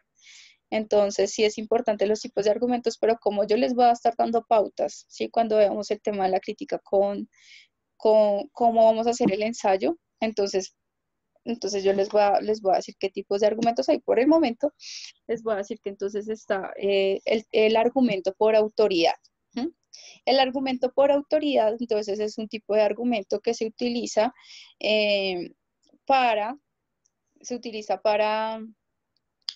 Entonces, sí es importante los tipos de argumentos, pero como yo les voy a estar dando pautas, ¿sí? Cuando veamos el tema de la crítica con cómo vamos a hacer el ensayo, entonces yo les voy a decir qué tipos de argumentos hay por el momento. Les voy a decir que entonces está el argumento por autoridad. ¿Sí? El argumento por autoridad, entonces es un tipo de argumento que para, se utiliza para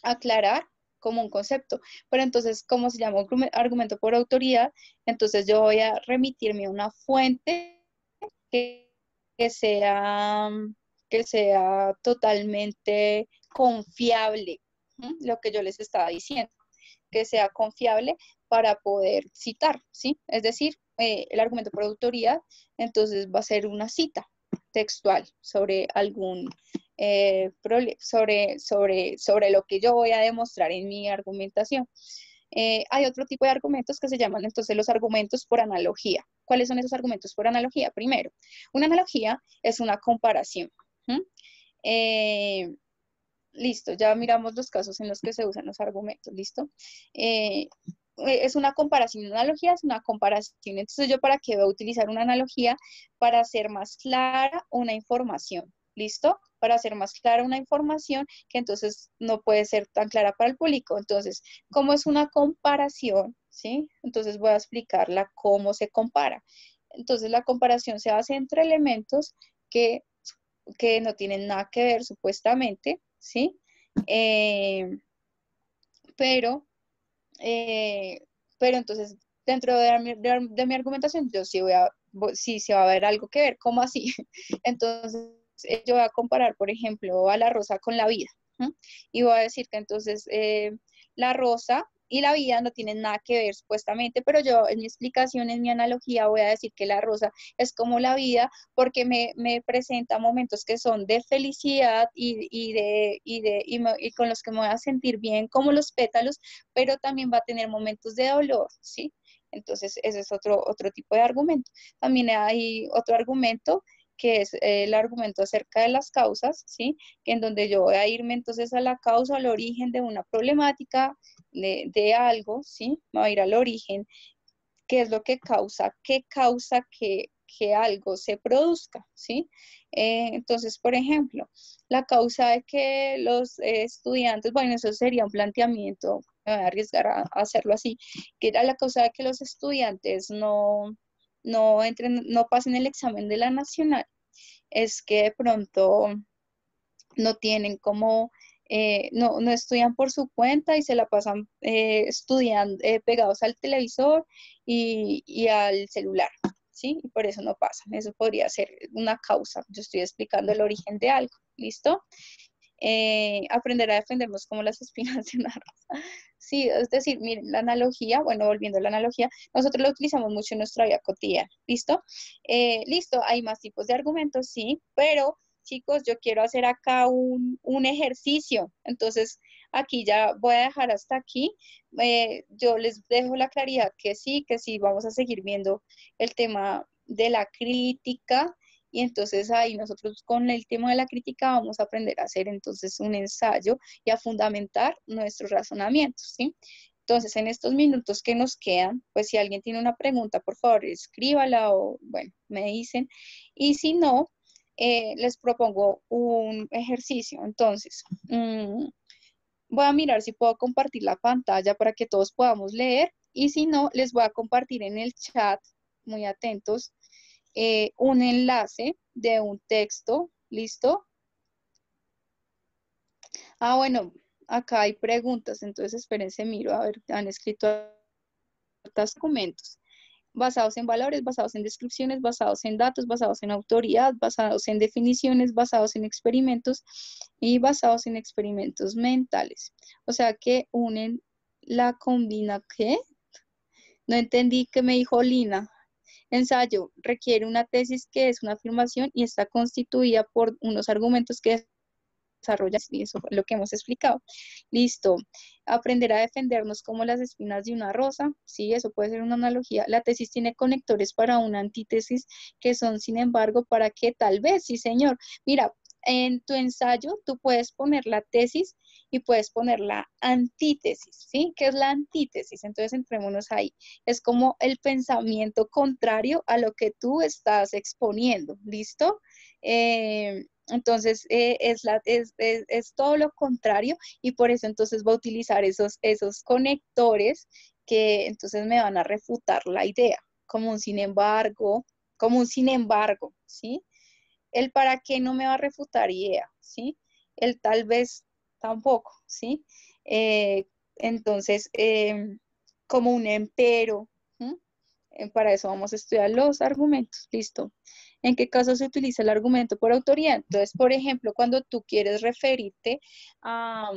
aclarar como un concepto. Pero entonces, ¿cómo se llama argumento por autoridad? Entonces yo voy a remitirme a una fuente que, que sea, que sea totalmente confiable, ¿sí? Lo que yo les estaba diciendo, que sea confiable para poder citar, ¿sí? Es decir, el argumento por autoridad, entonces va a ser una cita textual sobre algún sobre lo que yo voy a demostrar en mi argumentación. Hay otro tipo de argumentos que se llaman entonces los argumentos por analogía. ¿Cuáles son esos argumentos por analogía? Primero, una analogía es una comparación. Listo, ya miramos los casos en los que se usan los argumentos, ¿listo? Es una comparación, una analogía es una comparación. Entonces, ¿yo para qué voy a utilizar una analogía? Para hacer más clara una información, ¿listo? Para hacer más clara una información que entonces no puede ser tan clara para el público. Entonces, ¿cómo es una comparación? ¿Sí? Entonces voy a explicarla cómo se compara. Entonces, la comparación se hace entre elementos que, que no tienen nada que ver supuestamente, ¿sí? Eh, pero eh, pero entonces, dentro de mi argumentación, yo sí sí se va a ver algo que ver. ¿Cómo así? Entonces, yo voy a comparar, por ejemplo, a la rosa con la vida. ¿Sí? Y voy a decir que entonces la rosa y la vida no tienen nada que ver supuestamente, pero yo en mi explicación, en mi analogía, voy a decir que la rosa es como la vida porque me presenta momentos que son de felicidad y con los que me voy a sentir bien, como los pétalos, pero también va a tener momentos de dolor, ¿sí? Entonces, ese es otro tipo de argumento. También hay otro argumento que es el argumento acerca de las causas, ¿sí? En donde yo voy a irme entonces a la causa, al origen de una problemática, de algo, ¿sí? Me voy a ir al origen, qué es lo que causa, que algo se produzca, ¿sí? Entonces, por ejemplo, la causa de que los estudiantes, bueno, eso sería un planteamiento, me voy a arriesgar a hacerlo así, que era la causa de que los estudiantes no pasen el examen de la nacional, es que de pronto no tienen como, no estudian por su cuenta y se la pasan estudiando pegados al televisor y al celular, ¿sí? Y por eso no pasan. Eso podría ser una causa. Yo estoy explicando el origen de algo, ¿listo? Aprender a defendernos como las espinas de una rosa. Sí, es decir, miren, la analogía, bueno, volviendo a la analogía, nosotros la utilizamos mucho en nuestra vida cotidiana, ¿listo? Listo, hay más tipos de argumentos, sí, pero chicos, yo quiero hacer acá un ejercicio. Entonces, aquí ya voy a dejar hasta aquí. Yo les dejo la claridad que sí, vamos a seguir viendo el tema de la crítica. Y entonces ahí nosotros con el tema de la crítica vamos a aprender a hacer entonces un ensayo y a fundamentar nuestros razonamientos, ¿sí? Entonces, en estos minutos que nos quedan, pues si alguien tiene una pregunta, por favor, escríbala o, bueno, me dicen. Y si no, les propongo un ejercicio. Entonces, voy a mirar si puedo compartir la pantalla para que todos podamos leer. Y si no, les voy a compartir en el chat, muy atentos, un enlace de un texto. ¿Listo? Ah, bueno, acá hay preguntas, entonces espérense, miro, a ver, han escrito documentos basados en valores, basados en descripciones, basados en datos, basados en autoridad, basados en definiciones, basados en experimentos y basados en experimentos mentales. O sea que unen la combina, ¿qué? No entendí qué me dijo Lina. Ensayo requiere una tesis que es una afirmación y está constituida por unos argumentos que desarrolla, y eso es lo que hemos explicado. Listo. Aprender a defendernos como las espinas de una rosa, sí, eso puede ser una analogía. La tesis tiene conectores para una antítesis que son, sin embargo, para que tal vez, sí, señor. Mira, en tu ensayo tú puedes poner la tesis y puedes poner la antítesis, ¿sí? ¿Qué es la antítesis? Entonces, entrémonos ahí. Es como el pensamiento contrario a lo que tú estás exponiendo, ¿listo? Entonces, es todo lo contrario y por eso entonces va a utilizar esos conectores que entonces me van a refutar la idea, como un sin embargo, ¿sí? El para qué no me va a refutar idea, ¿sí? El tal vez tampoco, ¿sí? Eh, entonces, como un empero, ¿sí? Para eso vamos a estudiar los argumentos, listo. ¿En qué caso se utiliza el argumento por autoridad? Entonces, por ejemplo, cuando tú quieres referirte a,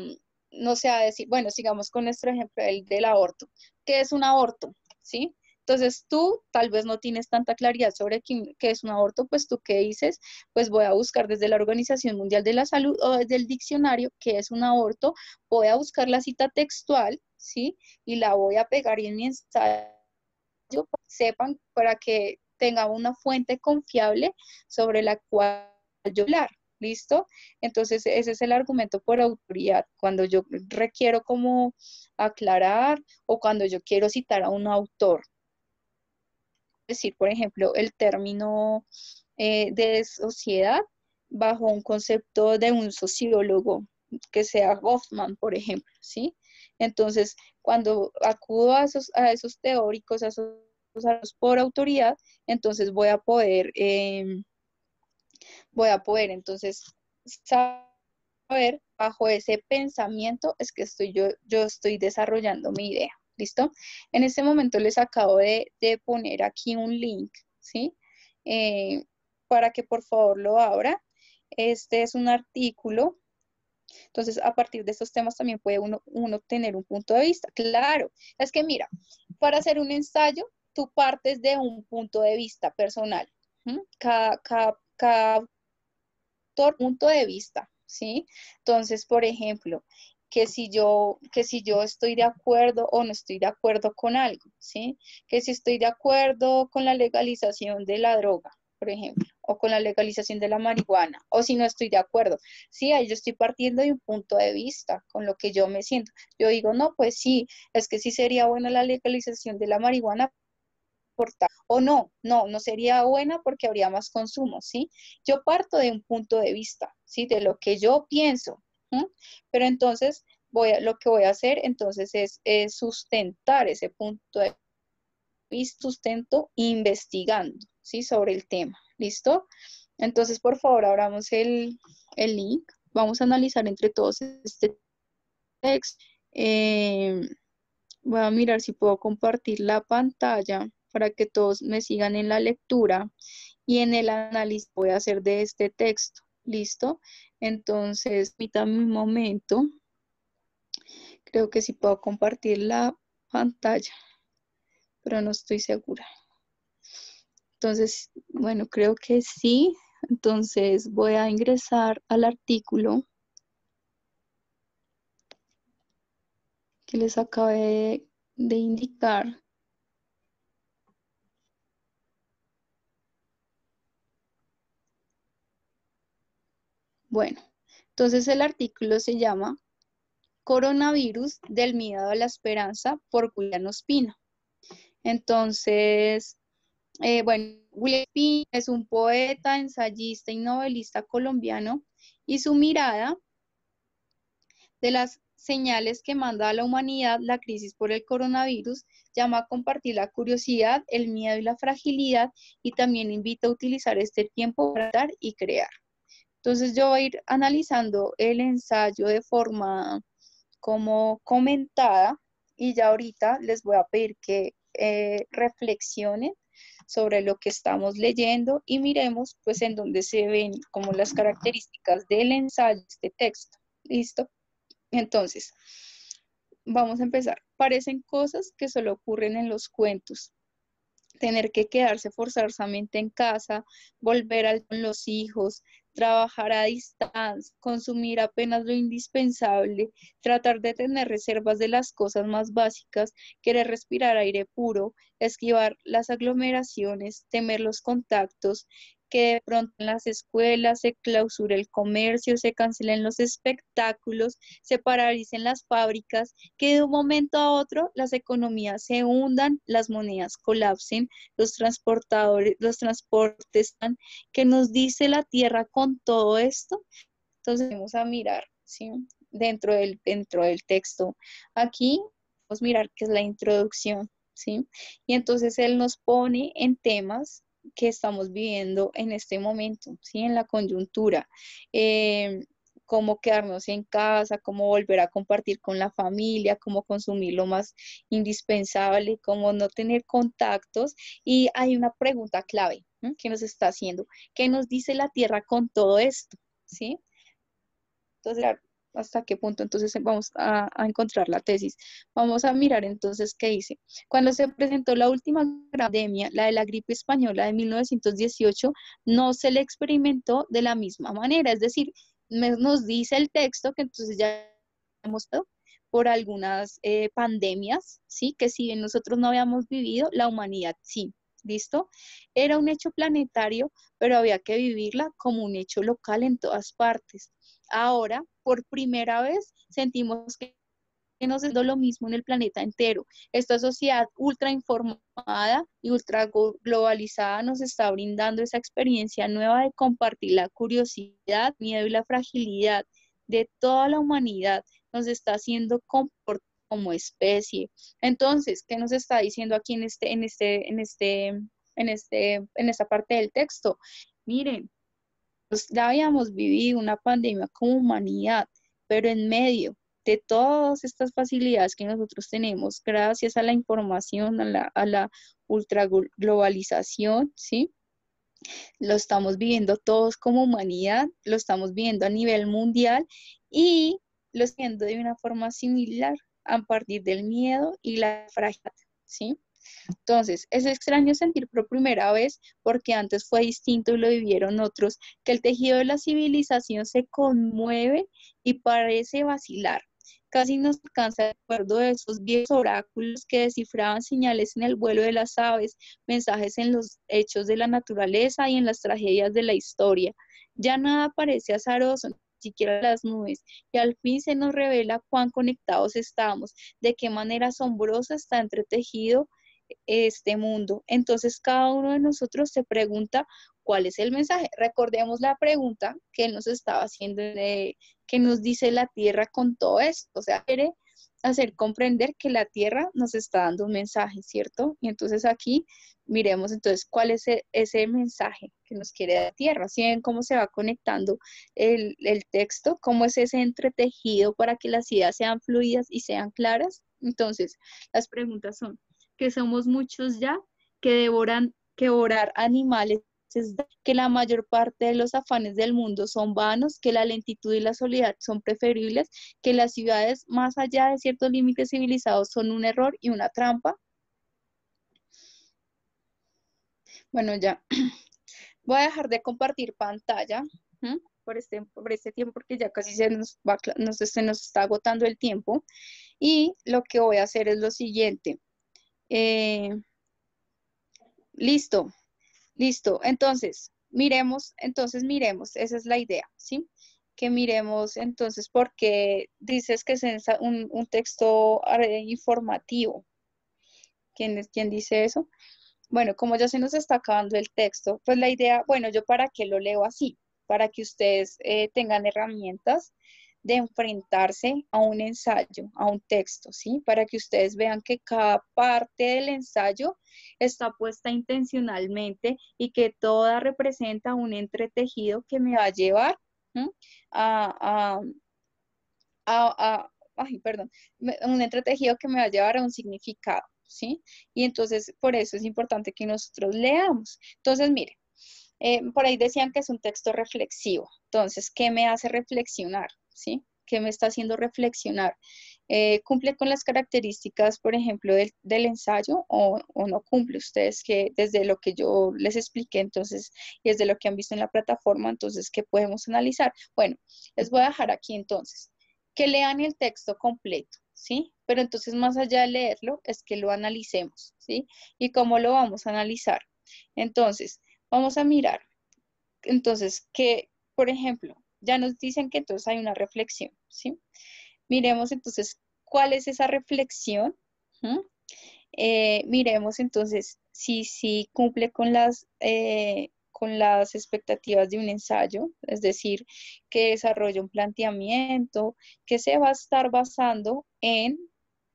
no sé, a decir, bueno, sigamos con nuestro ejemplo del aborto. ¿Qué es un aborto? ¿Sí? Entonces, tú tal vez no tienes tanta claridad sobre qué es un aborto, pues tú qué dices, pues voy a buscar desde la Organización Mundial de la Salud o desde el diccionario qué es un aborto, voy a buscar la cita textual, ¿sí? Y la voy a pegar en mi ensayo, sepan, para que tengan una fuente confiable sobre la cual yo hablar. ¿Listo? Entonces, ese es el argumento por autoridad. Cuando yo requiero como aclarar o cuando yo quiero citar a un autor. Decir, por ejemplo, el término de sociedad bajo un concepto de un sociólogo que sea Goffman, por ejemplo, ¿sí? Entonces, cuando acudo a esos teóricos, a esos por autoridad, entonces voy a poder entonces saber bajo ese pensamiento es que yo estoy desarrollando mi idea. ¿Listo? En este momento les acabo de poner aquí un link, ¿sí? Para que por favor lo abra. Este es un artículo. Entonces, a partir de estos temas también puede uno tener un punto de vista. Claro, es que mira, para hacer un ensayo, tú partes de un punto de vista personal. ¿Sí? Cada punto de vista, ¿sí? Entonces, por ejemplo, que si yo estoy de acuerdo o no estoy de acuerdo con algo, ¿sí? Que si estoy de acuerdo con la legalización de la droga, por ejemplo, o con la legalización de la marihuana, o si no estoy de acuerdo, sí, ahí yo estoy partiendo de un punto de vista con lo que yo me siento. Yo digo, no, pues sí, es que sí sería buena la legalización de la marihuana, o no sería buena porque habría más consumo, ¿sí? Yo parto de un punto de vista, ¿sí? De lo que yo pienso, ¿sí? Pero entonces lo que voy a hacer entonces es sustentar ese punto de vista, sustento investigando, ¿sí? Sobre el tema, ¿listo? Entonces, por favor, abramos el link, vamos a analizar entre todos este texto. Voy a mirar si puedo compartir la pantalla para que todos me sigan en la lectura y en el análisis voy a hacer de este texto. ¿Listo? Entonces, permítame un momento. Creo que sí puedo compartir la pantalla, pero no estoy segura. Entonces, bueno, creo que sí. Entonces, voy a ingresar al artículo. que les acabé de indicar. Bueno, entonces el artículo se llama Coronavirus del miedo a la esperanza por William Ospina. Entonces, bueno, William Ospina es un poeta, ensayista y novelista colombiano y su mirada de las señales que manda a la humanidad la crisis por el coronavirus llama a compartir la curiosidad, el miedo y la fragilidad y también invita a utilizar este tiempo para dar y crear. Entonces yo voy a ir analizando el ensayo de forma como comentada y ya ahorita les voy a pedir que reflexionen sobre lo que estamos leyendo y miremos pues en dónde se ven como las características del ensayo de este texto. ¿Listo? Entonces, vamos a empezar. Parecen cosas que solo ocurren en los cuentos. Tener que quedarse forzosamente en casa, volver con los hijos, trabajar a distancia, consumir apenas lo indispensable, tratar de tener reservas de las cosas más básicas, querer respirar aire puro, esquivar las aglomeraciones, temer los contactos, que de pronto en las escuelas se clausure el comercio, se cancelen los espectáculos, se paralicen las fábricas, que de un momento a otro las economías se hundan, las monedas colapsen, los transportes, ¿qué nos dice la Tierra con todo esto? Entonces vamos a mirar, ¿sí? Dentro del texto. Aquí vamos a mirar qué es la introducción, ¿sí? Y entonces él nos pone en temas que estamos viviendo en este momento, ¿sí? En la coyuntura. Cómo quedarnos en casa, cómo volver a compartir con la familia, cómo consumir lo más indispensable, cómo no tener contactos. Y hay una pregunta clave, ¿sí? Que nos está haciendo. ¿Qué nos dice la Tierra con todo esto? ¿Sí? Entonces, ¿hasta qué punto? Entonces vamos a encontrar la tesis. Vamos a mirar entonces qué dice. Cuando se presentó la última pandemia, la de la gripe española de 1918, no se le experimentó de la misma manera. Es decir, nos dice el texto que entonces ya hemos estado por algunas pandemias, ¿sí? Que si bien nosotros no habíamos vivido, la humanidad sí. ¿Listo? Era un hecho planetario, pero había que vivirla como un hecho local en todas partes. Ahora, por primera vez, sentimos que nos está dando lo mismo en el planeta entero. Esta sociedad ultra informada y ultra globalizada nos está brindando esa experiencia nueva de compartir la curiosidad, miedo y la fragilidad de toda la humanidad. Nos está haciendo comportar como especie. Entonces, ¿qué nos está diciendo aquí en esta parte del texto? Miren, pues ya habíamos vivido una pandemia como humanidad, pero en medio de todas estas facilidades que nosotros tenemos, gracias a la información, a la ultra globalización, ¿sí? Lo estamos viviendo todos como humanidad, lo estamos viendo a nivel mundial y lo estamos viendo de una forma similar a partir del miedo y la fragilidad, ¿sí? Entonces, es extraño sentir por primera vez, porque antes fue distinto y lo vivieron otros, que el tejido de la civilización se conmueve y parece vacilar. Casi nos alcanza el recuerdo de esos viejos oráculos que descifraban señales en el vuelo de las aves, mensajes en los hechos de la naturaleza y en las tragedias de la historia. Ya nada parece azaroso, ni siquiera las nubes, y al fin se nos revela cuán conectados estamos, de qué manera asombrosa está entretejido este mundo. Entonces cada uno de nosotros se pregunta cuál es el mensaje. Recordemos la pregunta que él nos estaba haciendo, que nos dice la Tierra con todo esto. O sea, quiere hacer comprender que la Tierra nos está dando un mensaje, ¿cierto? Y entonces aquí miremos entonces cuál es ese mensaje que nos quiere dar la Tierra. ¿Sí ven cómo se va conectando el texto? ¿Cómo es ese entretejido para que las ideas sean fluidas y sean claras? Entonces, las preguntas son, que somos muchos ya, que devorar animales que la mayor parte de los afanes del mundo son vanos, que la lentitud y la soledad son preferibles, que las ciudades más allá de ciertos límites civilizados son un error y una trampa. Bueno, ya voy a dejar de compartir pantalla por este tiempo porque ya casi se nos está agotando el tiempo. Y lo que voy a hacer es lo siguiente. Listo, listo. Entonces miremos, esa es la idea, ¿sí? Que miremos entonces porque dices que es un texto informativo. ¿Quién dice eso? Bueno, como ya se nos está acabando el texto, pues la idea, bueno, yo para qué lo leo así, para que ustedes tengan herramientas de enfrentarse a un ensayo, a un texto, ¿sí? Para que ustedes vean que cada parte del ensayo está puesta intencionalmente y que toda representa un entretejido que me va a llevar, ¿m? a, a, ay, perdón, un entretejido que me va a llevar a un significado, ¿sí? Y entonces, por eso es importante que nosotros leamos. Entonces, mire, por ahí decían que es un texto reflexivo. Entonces, ¿qué me hace reflexionar? ¿Sí? ¿Qué me está haciendo reflexionar? ¿Cumple con las características, por ejemplo, del ensayo o no cumple? Ustedes que desde lo que yo les expliqué, entonces, y desde lo que han visto en la plataforma, entonces, ¿qué podemos analizar? Bueno, les voy a dejar aquí entonces que lean el texto completo, ¿sí? Pero entonces, más allá de leerlo, es que lo analicemos, ¿sí? ¿Y cómo lo vamos a analizar? Entonces, vamos a mirar. Entonces, que, por ejemplo, ya nos dicen que entonces hay una reflexión, ¿sí? Miremos entonces cuál es esa reflexión. ¿Mm? Miremos entonces si cumple con las expectativas de un ensayo, es decir, que desarrolla un planteamiento que se va a estar basando en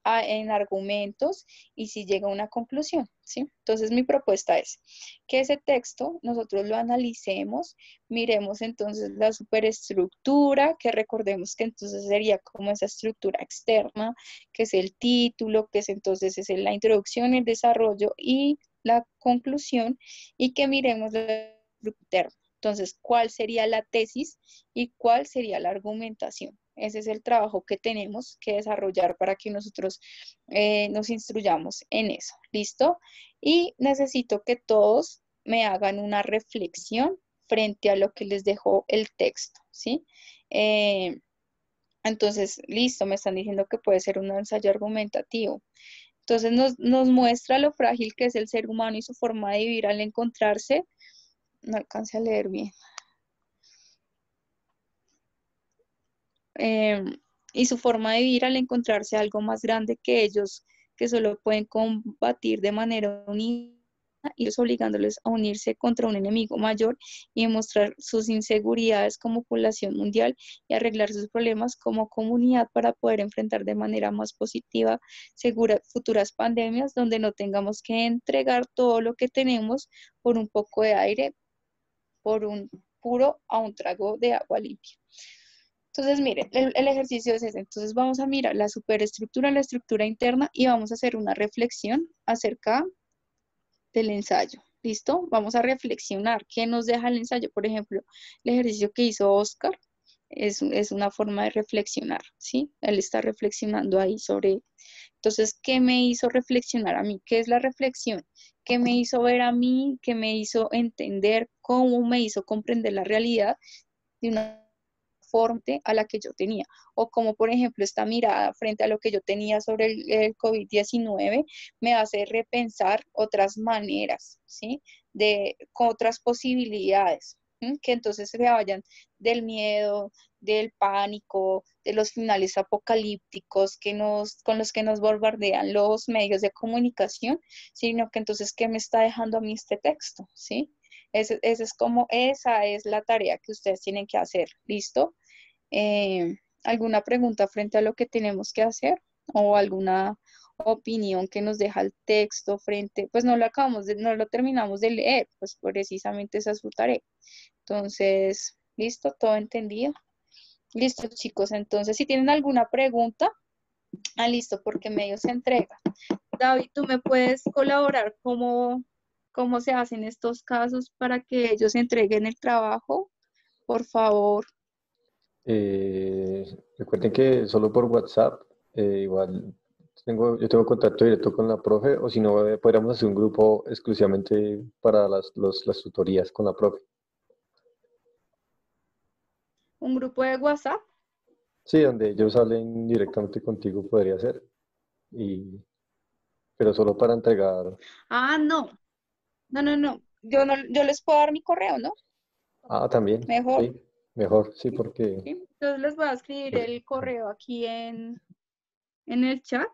argumentos y si llega a una conclusión, ¿sí? Entonces mi propuesta es que ese texto nosotros lo analicemos, miremos entonces la superestructura, que recordemos que entonces sería como esa estructura externa, que es el título, que es entonces es la introducción, el desarrollo y la conclusión, y que miremos la estructura interna. Entonces, ¿cuál sería la tesis y cuál sería la argumentación? Ese es el trabajo que tenemos que desarrollar para que nosotros nos instruyamos en eso. ¿Listo? Y necesito que todos me hagan una reflexión frente a lo que les dejó el texto, ¿sí? Entonces, listo, me están diciendo que puede ser un ensayo argumentativo. Entonces nos muestra lo frágil que es el ser humano y su forma de vivir al encontrarse. No alcancé a leer bien. Eh, y su forma de vivir al encontrarse algo más grande que ellos, que solo pueden combatir de manera unida y ellos obligándoles a unirse contra un enemigo mayor y demostrar sus inseguridades como población mundial y arreglar sus problemas como comunidad para poder enfrentar de manera más positiva, segura, futuras pandemias donde no tengamos que entregar todo lo que tenemos por un poco de aire, por un puro a un trago de agua limpia. Entonces, miren, el ejercicio es ese. Entonces, vamos a mirar la superestructura, la estructura interna y vamos a hacer una reflexión acerca del ensayo. ¿Listo? Vamos a reflexionar. ¿Qué nos deja el ensayo? Por ejemplo, el ejercicio que hizo Oscar es una forma de reflexionar, ¿sí? Él está reflexionando ahí sobre. Entonces, ¿qué me hizo reflexionar a mí? ¿Qué es la reflexión? ¿Qué me hizo ver a mí? ¿Qué me hizo entender? ¿Cómo me hizo comprender la realidad de una forma a la que yo tenía? O como por ejemplo esta mirada frente a lo que yo tenía sobre el COVID-19 me hace repensar otras maneras, ¿sí? Con otras posibilidades, ¿sí? Que entonces se vayan del miedo, del pánico, de los finales apocalípticos con los que nos bombardean los medios de comunicación, sino que entonces, ¿qué me está dejando a mí este texto? ¿Sí? Esa es la tarea que ustedes tienen que hacer. ¿Listo? ¿Alguna pregunta frente a lo que tenemos que hacer? ¿O alguna opinión que nos deja el texto frente? Pues no lo terminamos de leer, pues precisamente esa es su tarea. Entonces, ¿listo? ¿Todo entendido? Listo, chicos. Entonces, si tienen alguna pregunta, listo, porque medio se entrega. David, ¿tú me puedes colaborar cómo se hacen estos casos para que ellos entreguen el trabajo? Por favor. Recuerden que solo por WhatsApp, igual yo tengo contacto directo con la profe, o si no, podríamos hacer un grupo exclusivamente para las tutorías con la profe. ¿Un grupo de WhatsApp? Sí, donde ellos hablen directamente contigo podría ser, pero solo para entregar. Ah, no, no, no, no. Yo no, yo les puedo dar mi correo, ¿no? Ah, también, Mejor. sí, mejor, sí, ¿Sí? porque... ¿Sí? Entonces les voy a escribir el correo aquí en el chat.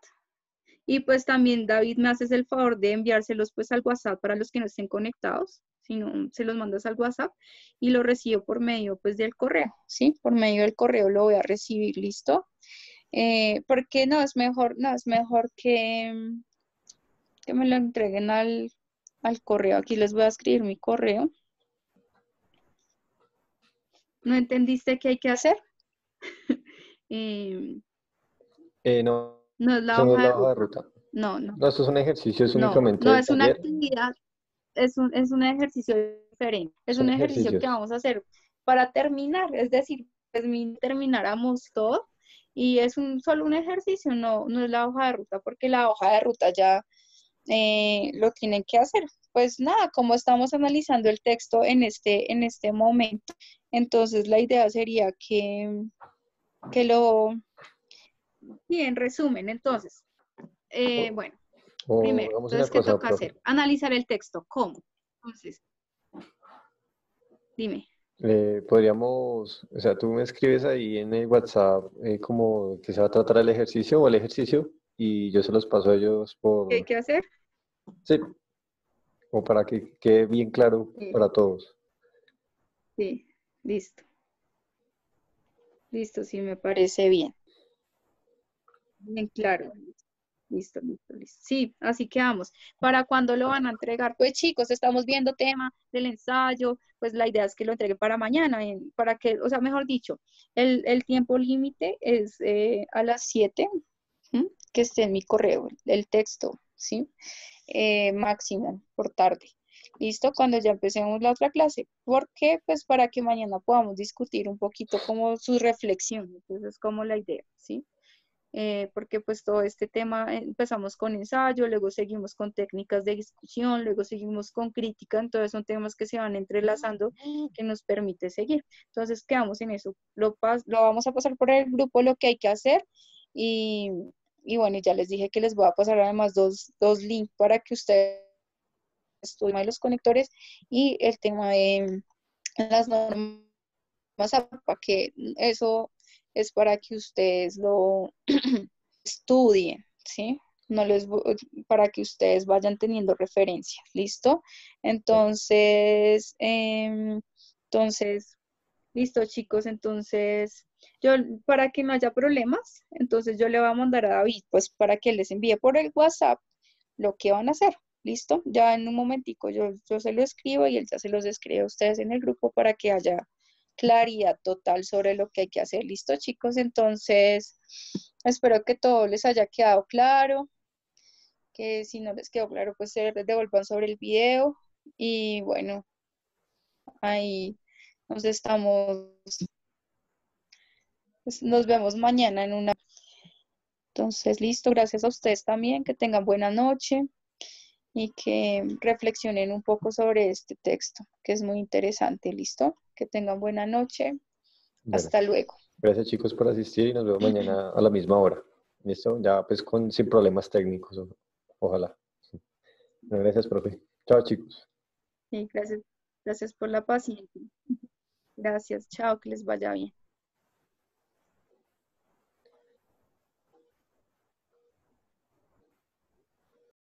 Y pues también, David, me haces el favor de enviárselos pues al WhatsApp para los que no estén conectados. Si no, se los mandas al WhatsApp y lo recibo por medio pues del correo, ¿sí? Por medio del correo lo voy a recibir, ¿listo? Porque no, es mejor, no, es mejor que me lo entreguen al correo. Aquí les voy a escribir mi correo. ¿No entendiste qué hay que hacer? Eh, No, no es la eso no es hoja de la hoja de ruta. ruta. No, no, No, estos son ejercicios no, únicamente no del es una taller, actividad, es un ejercicio diferente. Es son un ejercicio que ejercicios. vamos a hacer para terminar, es decir, termináramos todo y es solo un ejercicio, no, no es la hoja de ruta, porque la hoja de ruta ya lo tienen que hacer. Pues nada, como estamos analizando el texto en este momento, entonces la idea sería que lo, sí, en resumen, entonces, O, bueno, o primero, hagamos una entonces, ¿qué cosa, toca profe. hacer? Analizar el texto. ¿Cómo? Entonces, dime. Podríamos, o sea, tú me escribes ahí en el WhatsApp como que se va a tratar el ejercicio o el ejercicio y yo se los paso a ellos ¿Qué hay por, que hacer? sí, o para que quede bien claro Sí, para todos. sí, listo, listo, sí, me parece bien. Bien claro. Listo, listo, listo. Sí, así quedamos. ¿Para cuándo lo van a entregar? Pues chicos, estamos viendo tema del ensayo, pues la idea es que lo entregue para mañana, para que, o sea, mejor dicho, el tiempo límite es a las 7, ¿m? Que esté en mi correo, el texto, ¿sí? Máximo, por tarde. ¿Listo? Cuando ya empecemos la otra clase. ¿Por qué? Pues para que mañana podamos discutir un poquito como sus reflexiones. Entonces, es como la idea, ¿sí? Porque pues todo este tema empezamos con ensayo, luego seguimos con técnicas de discusión, luego seguimos con crítica, entonces son temas que se van entrelazando que nos permite seguir. Entonces quedamos en eso, lo vamos a pasar por el grupo lo que hay que hacer y, y bueno, ya les dije que les voy a pasar además dos links para que ustedes estudien los conectores y el tema de las normas APA, que eso es para que ustedes lo estudien, ¿sí? No les, para que ustedes vayan teniendo referencia, ¿listo? Entonces, entonces, listo, chicos, entonces, yo, para que no haya problemas, entonces yo le voy a mandar a David, pues, para que les envíe por el WhatsApp lo que van a hacer, ¿listo? Ya en un momentico yo se lo escribo y él ya se los escribe a ustedes en el grupo para que haya claridad total sobre lo que hay que hacer. ¿Listo, chicos? Entonces, espero que todo les haya quedado claro, que si no les quedó claro, pues se devuelvan sobre el video y bueno, ahí nos estamos, pues, nos vemos mañana en una. Entonces, listo, gracias a ustedes también, que tengan buena noche y que reflexionen un poco sobre este texto, que es muy interesante, ¿listo? Que tengan buena noche. Bueno, Hasta luego. gracias chicos por asistir y nos vemos mañana a la misma hora. ¿Listo? Ya pues sin problemas técnicos, ojalá. Bueno, gracias, profe. Chao, chicos. Sí, gracias, gracias por la paciencia. Gracias, chao, que les vaya bien.